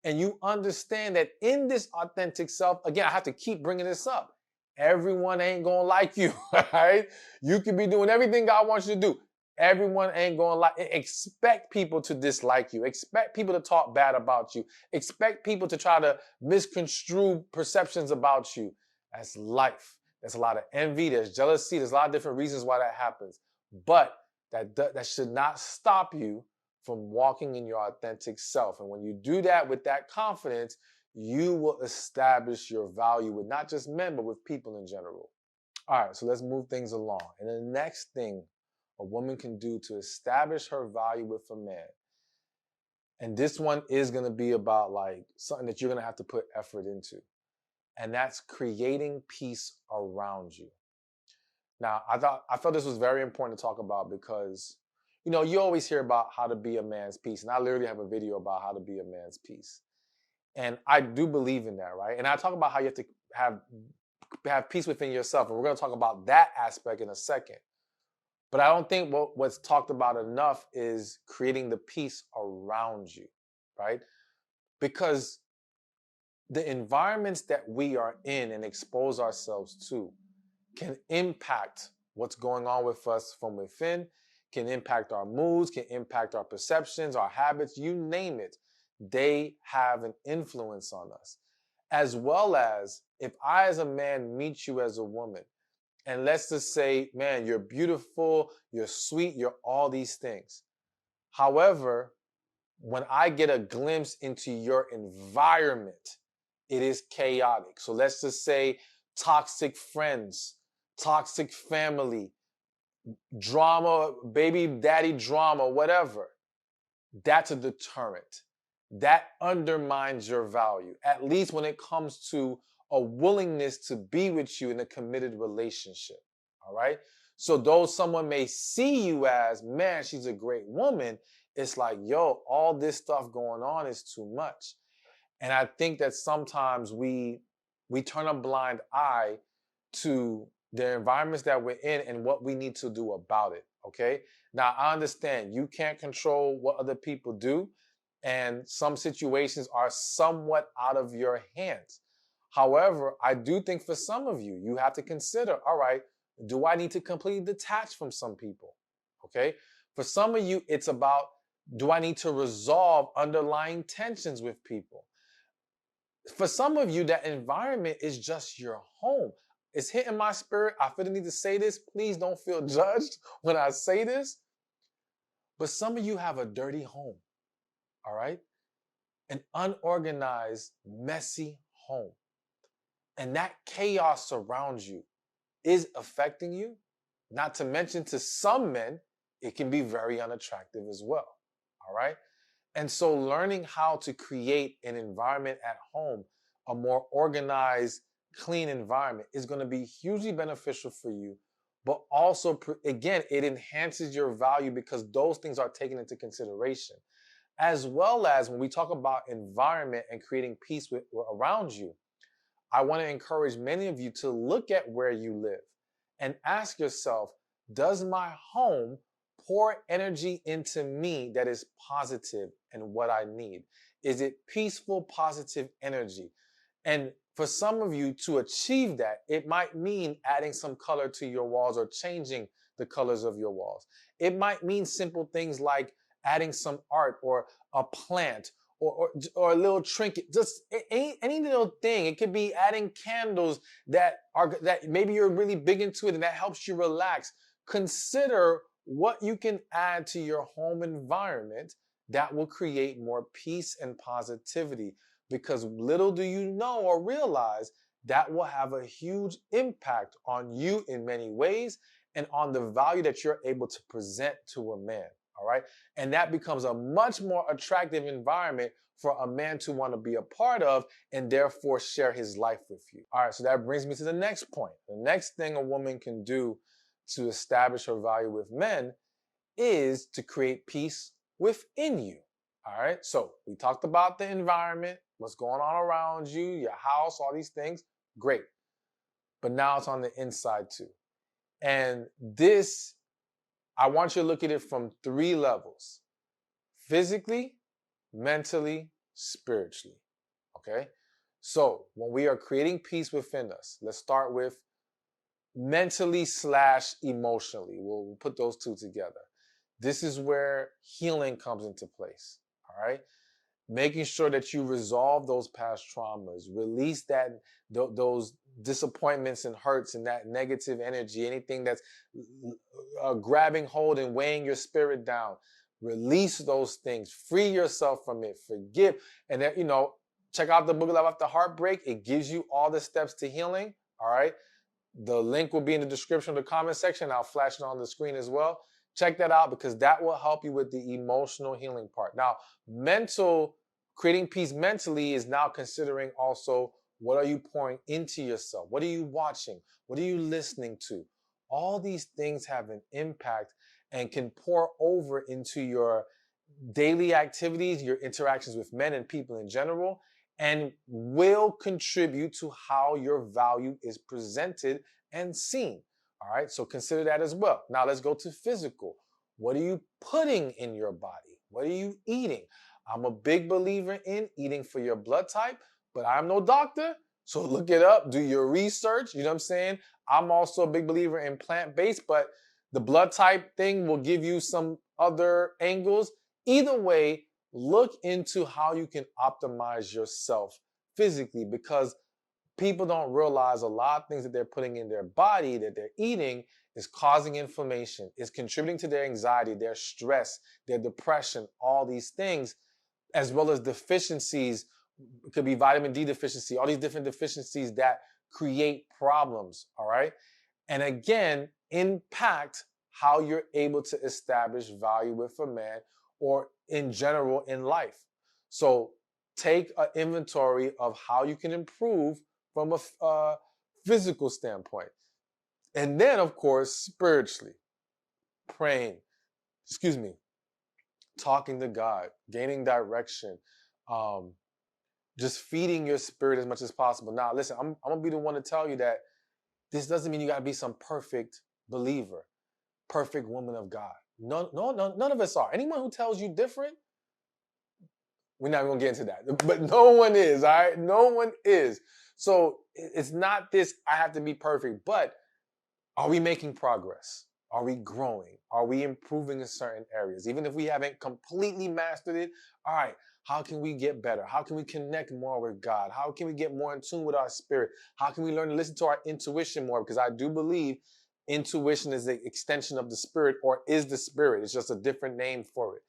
and you understand that in this authentic self, again, I have to keep bringing this up. Everyone ain't gonna like you, right? You can be doing everything God wants you to do. Everyone ain't gonna like. Expect people to dislike you. Expect people to talk bad about you. Expect people to try to misconstrue perceptions about you. That's life. There's a lot of envy. There's jealousy. There's a lot of different reasons why that happens. But that should not stop you from walking in your authentic self. And when you do that with that confidence, you will establish your value with not just men, but with people in general. All right, so let's move things along. And the next thing a woman can do to establish her value with a man, and this one is going to be about like something that you're going to have to put effort into, and that's creating peace around you. Now, I felt this was very important to talk about because, you always hear about how to be a man's peace, and I literally have a video about how to be a man's peace, and I do believe in that, right? And I talk about how you have to have peace within yourself, and we're going to talk about that aspect in a second. But I don't think what's talked about enough is creating the peace around you, right? Because the environments that we are in and expose ourselves to can impact what's going on with us from within, can impact our moods, can impact our perceptions, our habits, you name it. They have an influence on us. As well as if I, as a man, meet you as a woman, and let's just say, man, you're beautiful, you're sweet, you're all these things. However, when I get a glimpse into your environment, it is chaotic. So let's just say toxic friends, toxic family, drama, baby daddy drama, whatever. That's a deterrent. That undermines your value, at least when it comes to a willingness to be with you in a committed relationship. All right. So, though someone may see you as, man, she's a great woman, it's like, yo, all this stuff going on is too much. And I think that sometimes we turn a blind eye to the environments that we're in and what we need to do about it. Okay. Now I understand you can't control what other people do, and some situations are somewhat out of your hands. However, I do think for some of you, you have to consider, all right, do I need to completely detach from some people? Okay. For some of you, it's about, do I need to resolve underlying tensions with people? For some of you, that environment is just your home. It's hitting my spirit. I feel the need to say this. Please don't feel judged when I say this. But some of you have a dirty home, all right? An unorganized, messy home. And that chaos surrounds you is affecting you. Not to mention, to some men, it can be very unattractive as well, all right? And so learning how to create an environment at home, a more organized, clean environment, is going to be hugely beneficial for you. But also, again, it enhances your value because those things are taken into consideration. As well as when we talk about environment and creating peace around you, I want to encourage many of you to look at where you live and ask yourself, does my home pour energy into me that is positive and what I need? Is it peaceful, positive energy? And for some of you to achieve that, it might mean adding some color to your walls or changing the colors of your walls. It might mean simple things like adding some art or a plant or a little trinket, just any little thing. It could be adding candles that maybe you're really big into it and that helps you relax. Consider what you can add to your home environment that will create more peace and positivity, because little do you know or realize that will have a huge impact on you in many ways and on the value that you're able to present to a man. All right. And that becomes a much more attractive environment for a man to want to be a part of and therefore share his life with you. All right. So that brings me to the next point. The next thing a woman can do to establish her value with men is to create peace within you. All right. So we talked about the environment, what's going on around you, your house, all these things. Great. But now it's on the inside too. And this, I want you to look at it from 3 levels: physically, mentally, spiritually. Okay? So when we are creating peace within us, let's start with mentally/emotionally. We'll put those two together. This is where healing comes into place. All right? Making sure that you resolve those past traumas, release those disappointments and hurts and that negative energy, anything that's grabbing hold and weighing your spirit down. Release those things, free yourself from it, forgive. And then, check out the book Love After Heartbreak. It gives you all the steps to healing. All right. The link will be in the description of the comment section. I'll flash it on the screen as well. Check that out because that will help you with the emotional healing part. Now, creating peace mentally is now considering also what are you pouring into yourself? What are you watching? What are you listening to? All these things have an impact and can pour over into your daily activities, your interactions with men and people in general, and will contribute to how your value is presented and seen. All right, so consider that as well. Now let's go to physical. What are you putting in your body? What are you eating? I'm a big believer in eating for your blood type, but I'm no doctor. So look it up, do your research. You know what I'm saying? I'm also a big believer in plant-based, but the blood type thing will give you some other angles. Either way, look into how you can optimize yourself physically because people don't realize a lot of things that they're putting in their body, that they're eating, is causing inflammation, is contributing to their anxiety, their stress, their depression, all these things, as well as deficiencies. It could be vitamin D deficiency, all these different deficiencies that create problems, all right? And again, impact how you're able to establish value with a man or in general in life. So take an inventory of how you can improve from a physical standpoint. And then, of course, spiritually, praying, talking to God, gaining direction, just feeding your spirit as much as possible. Now, listen, I'm going to be the one to tell you that this doesn't mean you got to be some perfect believer, perfect woman of God. No, none of us are. Anyone who tells you different, we're not going to get into that. But no one is, all right? No one is. So it's not this, I have to be perfect, but are we making progress? Are we growing? Are we improving in certain areas? Even if we haven't completely mastered it, all right, how can we get better? How can we connect more with God? How can we get more in tune with our spirit? How can we learn to listen to our intuition more? Because I do believe intuition is the extension of the spirit or is the spirit. It's just a different name for it.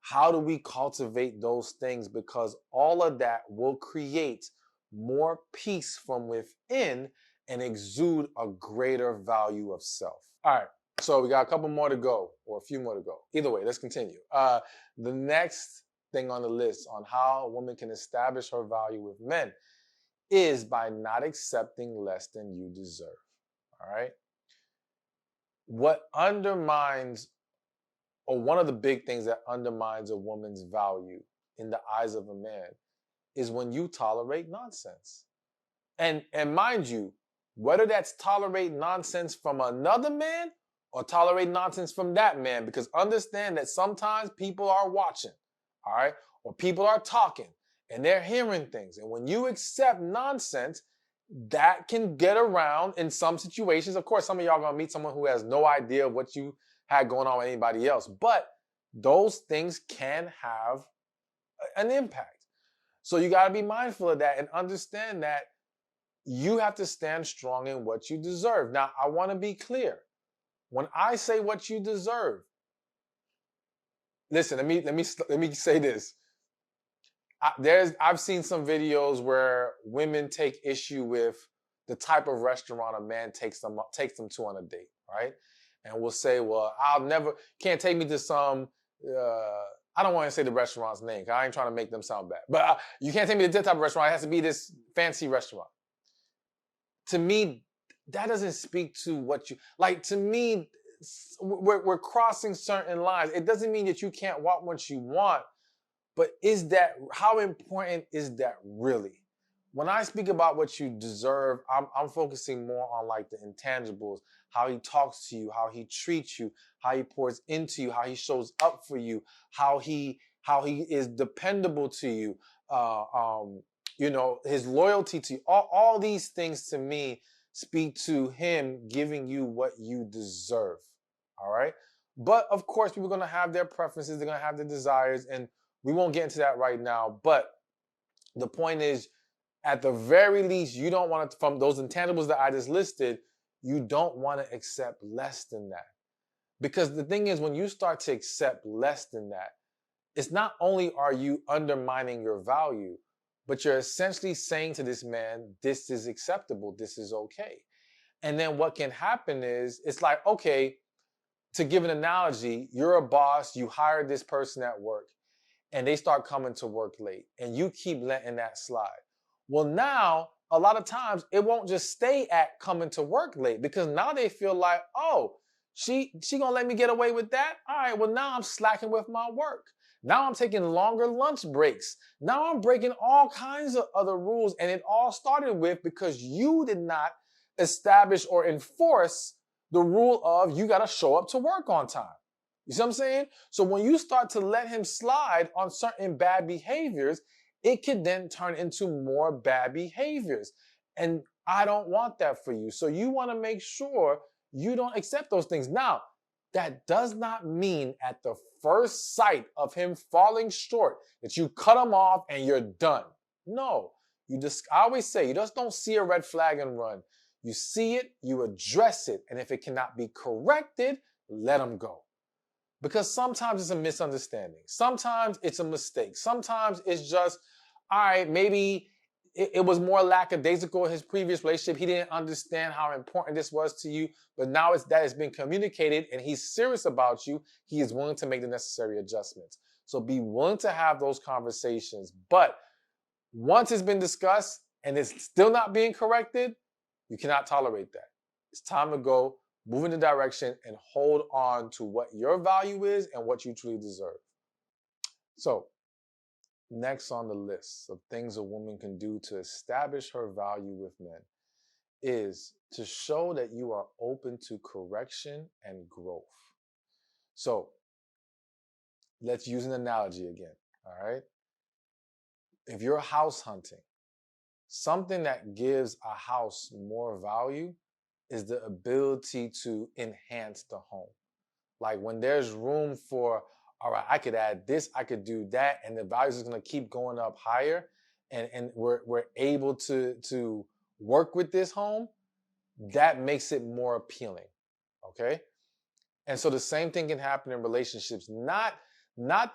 How do we cultivate those things? Because all of that will create more peace from within and exude a greater value of self. All right, so we got a couple more to go, or a few more to go. Either way, let's continue. The next thing on the list on how a woman can establish her value with men is by not accepting less than you deserve. All right? What undermines, or one of the big things that undermines a woman's value in the eyes of a man is when you tolerate nonsense. And mind you, whether that's tolerate nonsense from another man or tolerate nonsense from that man, because understand that sometimes people are watching, all right, or people are talking and they're hearing things. And when you accept nonsense, that can get around in some situations. Of course, some of y'all are going to meet someone who has no idea what you had going on with anybody else, but those things can have an impact. So you got to be mindful of that and understand that you have to stand strong in what you deserve. Now, I want to be clear. When I say what you deserve, listen, let me say this. I've seen some videos where women take issue with the type of restaurant a man takes them to on a date, right? And will say, well, can't take me to some, I don't want to say the restaurant's name, because I ain't trying to make them sound bad. But you can't take me to this type of restaurant. It has to be this fancy restaurant. To me, that doesn't speak to what you, like, to me, we're crossing certain lines. It doesn't mean that you can't want what you want, but how important is that really? When I speak about what you deserve, I'm focusing more on like the intangibles, how he talks to you, how he treats you, how he pours into you, how he shows up for you, how he is dependable to you, his loyalty to you. All these things to me speak to him giving you what you deserve. All right. But of course, people are going to have their preferences. They're going to have their desires. And we won't get into that right now. But the point is, at the very least, you don't want to, from those intangibles that I just listed, you don't want to accept less than that. Because the thing is, when you start to accept less than that, it's not only are you undermining your value, but you're essentially saying to this man, this is acceptable, this is okay. And then what can happen is, it's like, okay, to give an analogy, you're a boss, you hired this person at work, and they start coming to work late, and you keep letting that slide. Well, now a lot of times it won't just stay at coming to work late, because now they feel like, oh, she gonna let me get away with that? All right, well, now I'm slacking with my work. Now I'm taking longer lunch breaks. Now I'm breaking all kinds of other rules, and it all started with because you did not establish or enforce the rule of you got to show up to work on time. You see what I'm saying? So when you start to let him slide on certain bad behaviors, it could then turn into more bad behaviors. And I don't want that for you. So you want to make sure you don't accept those things. Now, that does not mean at the first sight of him falling short that you cut him off and you're done. No, I always say, you just don't see a red flag and run. You see it, you address it, and if it cannot be corrected, let him go. Because sometimes it's a misunderstanding. Sometimes it's a mistake. Sometimes it's just, all right, maybe it was more lackadaisical in his previous relationship. He didn't understand how important this was to you, but now that has been communicated and he's serious about you, he is willing to make the necessary adjustments. So be willing to have those conversations. But once it's been discussed and it's still not being corrected, you cannot tolerate that. It's time to go, move in the direction, and hold on to what your value is and what you truly deserve. So, next on the list of things a woman can do to establish her value with men is to show that you are open to correction and growth. So, let's use an analogy again, all right? If you're house hunting, something that gives a house more value is the ability to enhance the home. Like when there's room for, all right, I could add this, I could do that, and the values is going to keep going up higher, and we're able to work with this home, that makes it more appealing. Okay? And so the same thing can happen in relationships. Not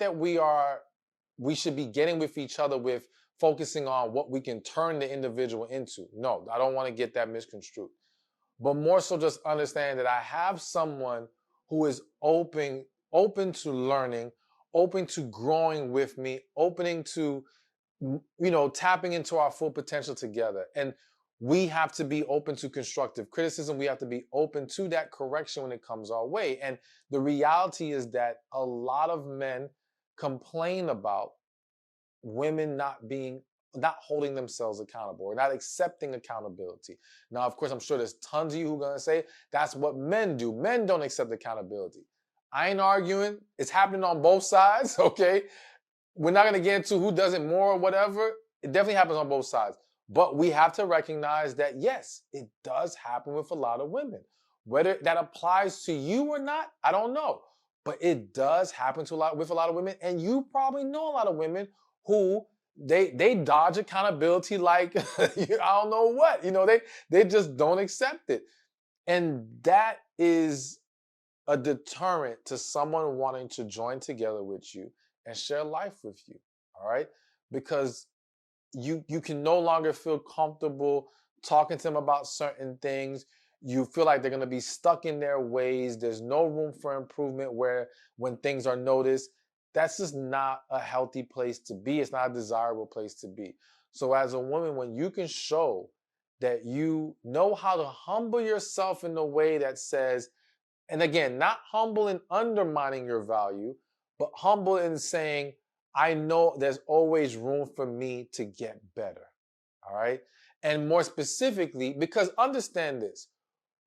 that we should be getting with each other with focusing on what we can turn the individual into. No, I don't want to get that misconstrued. But more so just understand that I have someone who is open to learning, open to growing with me, opening to, tapping into our full potential together. And we have to be open to constructive criticism. We have to be open to that correction when it comes our way. And the reality is that a lot of men complain about women not holding themselves accountable or not accepting accountability. Now, of course, I'm sure there's tons of you who are going to say that's what men do. Men don't accept accountability. I ain't arguing. It's happening on both sides, okay? We're not going to get into who does it more or whatever. It definitely happens on both sides. But we have to recognize that, yes, it does happen with a lot of women. Whether that applies to you or not, I don't know. But it does happen with a lot of women. And you probably know a lot of women who they dodge accountability like I don't know what. They just don't accept it. And that is a deterrent to someone wanting to join together with you and share life with you. All right? Because you can no longer feel comfortable talking to them about certain things. You feel like they're going to be stuck in their ways. There's no room for improvement when things are noticed. That's just not a healthy place to be. It's not a desirable place to be. So as a woman, when you can show that you know how to humble yourself in a way that says, and again, not humble in undermining your value, but humble in saying, I know there's always room for me to get better. All right. And more specifically, because understand this,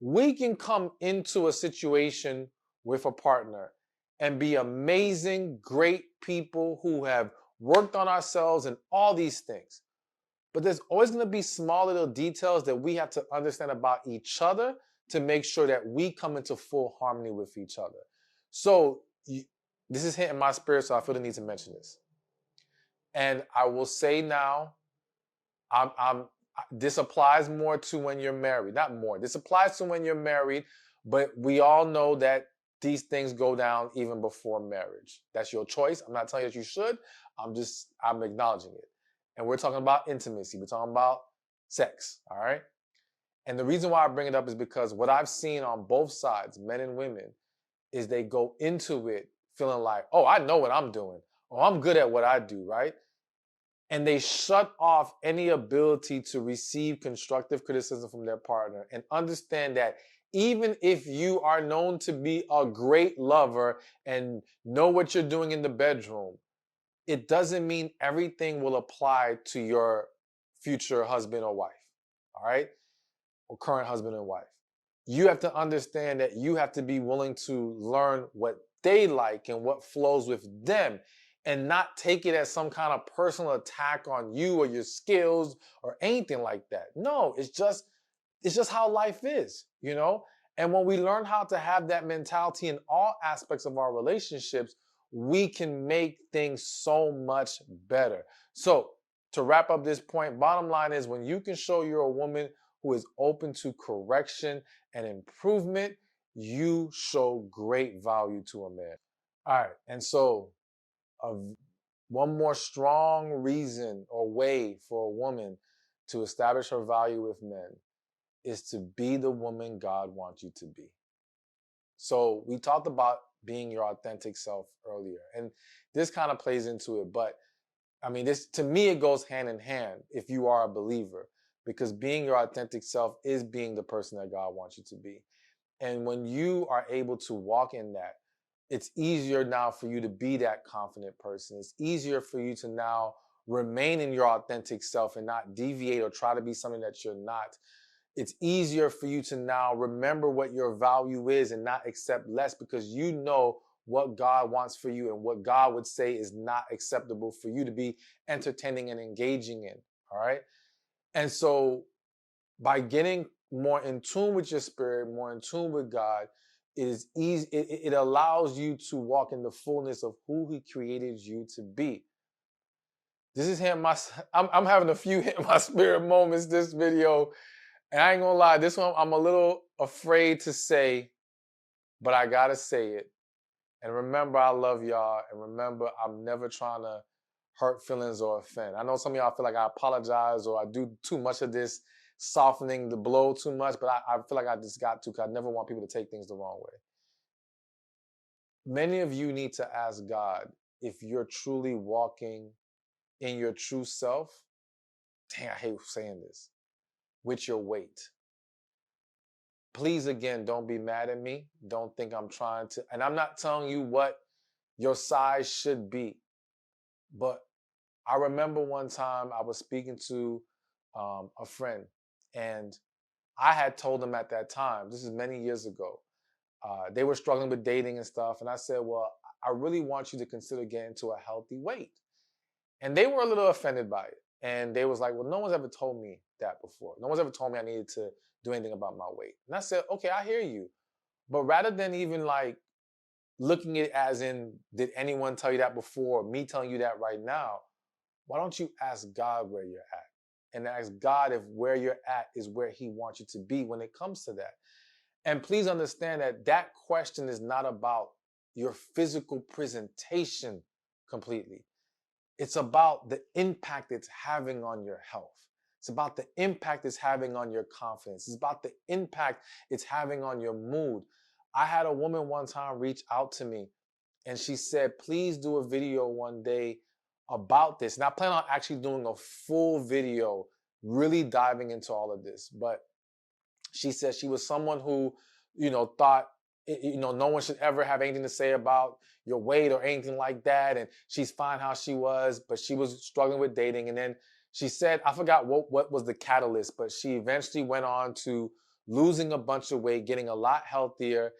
we can come into a situation with a partner and be amazing, great people who have worked on ourselves and all these things. But there's always going to be small little details that we have to understand about each other to make sure that we come into full harmony with each other. So this is hitting my spirit, so I feel the need to mention this. And I will say now, this applies more to when you're married. Not more. This applies to when you're married, but we all know that these things go down even before marriage. That's your choice. I'm not telling you that you should. I'm acknowledging it. And we're talking about intimacy. We're talking about sex, all right? And the reason why I bring it up is because what I've seen on both sides, men and women, is they go into it feeling like, oh, I know what I'm doing. Oh, I'm good at what I do, right? And they shut off any ability to receive constructive criticism from their partner and understand that even if you are known to be a great lover and know what you're doing in the bedroom, it doesn't mean everything will apply to your future husband or wife. All right? Or current husband and wife. You have to understand that you have to be willing to learn what they like and what flows with them and not take it as some kind of personal attack on you or your skills or anything like that. No, it's just how life is, you know? And when we learn how to have that mentality in all aspects of our relationships, we can make things so much better. So, to wrap up this point, bottom line is when you can show you're a woman who is open to correction and improvement, you show great value to a man. All right. And so, uh, one more strong reason or way for a woman to establish her value with men is to be the woman God wants you to be. So, we talked about being your authentic self earlier, and this kind of plays into it. But I mean, this to me, it goes hand in hand if you are a believer, because being your authentic self is being the person that God wants you to be. And when you are able to walk in that, it's easier now for you to be that confident person. It's easier for you to now remain in your authentic self and not deviate or try to be something that you're not. It's easier for you to now remember what your value is and not accept less because you know what God wants for you and what God would say is not acceptable for you to be entertaining and engaging in. All right. And so by getting more in tune with your spirit, more in tune with God, it is easy. It allows you to walk in the fullness of who He created you to be. This is him. I'm having a few hit my spirit moments this video, and I ain't gonna lie. This one I'm a little afraid to say, but I gotta say it. And remember, I love y'all. And remember, I'm never trying to hurt feelings or offend. I know some of y'all feel like I apologize or I do too much of this, softening the blow too much, but I feel like I just got to because I never want people to take things the wrong way. Many of you need to ask God if you're truly walking in your true self. Dang, I hate saying this. With your weight. Please, again, don't be mad at me. Don't think I'm trying to, and I'm not telling you what your size should be. But I remember one time I was speaking to a friend, and I had told them at that time, this is many years ago, they were struggling with dating and stuff. And I said, well, I really want you to consider getting to a healthy weight. And they were a little offended by it. And they was like, well, no one's ever told me that before. No one's ever told me I needed to do anything about my weight. And I said, okay, I hear you. But rather than even like looking at it as in, did anyone tell you that before? Me telling you that right now, why don't you ask God where you're at? And ask God if where you're at is where He wants you to be when it comes to that. And please understand that that question is not about your physical presentation completely. It's about the impact it's having on your health. It's about the impact it's having on your confidence. It's about the impact it's having on your mood. I had a woman one time reach out to me and she said, please do a video one day about this. And I plan on actually doing a full video, really diving into all of this. But she said she was someone who, thought, no one should ever have anything to say about your weight or anything like that. And she's fine how she was, but she was struggling with dating. And then she said, I forgot what was the catalyst, but she eventually went on to losing a bunch of weight, getting a lot healthier.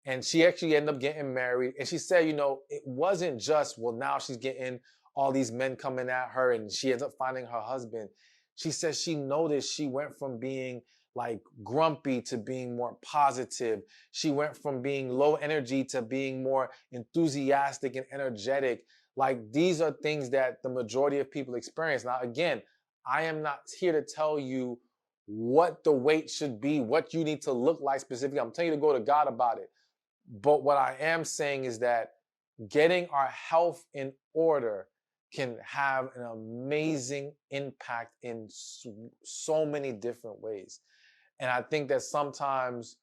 And she actually ended up getting married. And she said, it wasn't just, well, now she's getting all these men coming at her and she ends up finding her husband. She says she noticed she went from being like grumpy to being more positive. She went from being low energy to being more enthusiastic and energetic. Like these are things that the majority of people experience. Now, again, I am not here to tell you what the weight should be, what you need to look like specifically. I'm telling you to go to God about it. But what I am saying is that getting our health in order can have an amazing impact in so many different ways. And I think that sometimes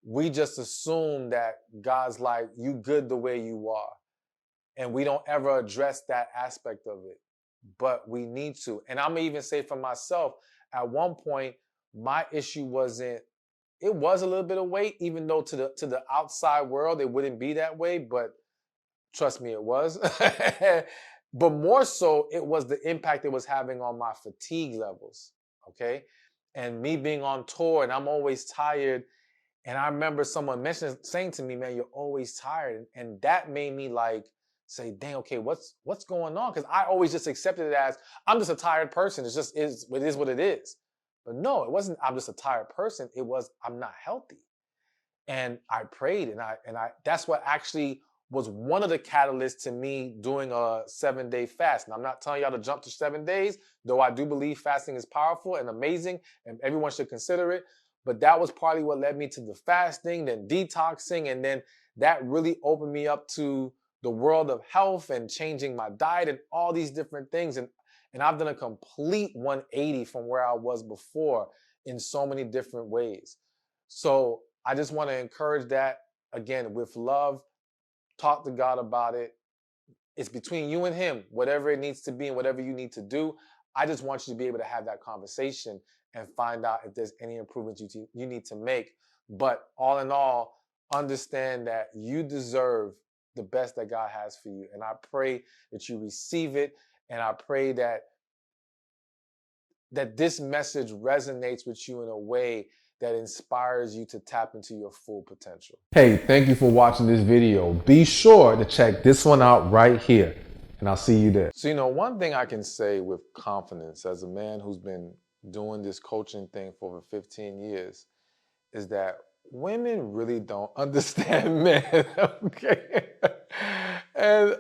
we just assume that God's like, you good the way you are. And we don't ever address that aspect of it. But we need to. And I'm gonna even say for myself, at one point, my issue wasn't, it was a little bit of weight, even though to the outside world it wouldn't be that way, but trust me, it was. But more so, it was the impact it was having on my fatigue levels. Okay. And me being on tour and I'm always tired. And I remember someone saying to me, man, you're always tired. And that made me like say, dang, okay, what's going on? Because I always just accepted it as I'm just a tired person. It is what it is. But no, it wasn't I'm just a tired person. It was I'm not healthy. And I prayed and I that's what actually was one of the catalysts to me doing a 7-day fast. And I'm not telling y'all to jump to 7 days, though I do believe fasting is powerful and amazing and everyone should consider it. But that was partly what led me to the fasting, then detoxing, and then that really opened me up to the world of health and changing my diet and all these different things. And I've done a complete 180 from where I was before in so many different ways. So I just want to encourage that again with love. Talk to God about it. It's between you and him, whatever it needs to be and whatever you need to do. I just want you to be able to have that conversation and find out if there's any improvements you need to make. But all in all, understand that you deserve the best that God has for you. And I pray that you receive it. And I pray that this message resonates with you in a way that inspires you to tap into your full potential. Hey, thank you for watching this video. Be sure to check this one out right here, and I'll see you there. So, one thing I can say with confidence as a man who's been doing this coaching thing for over 15 years is that women really don't understand men, okay? And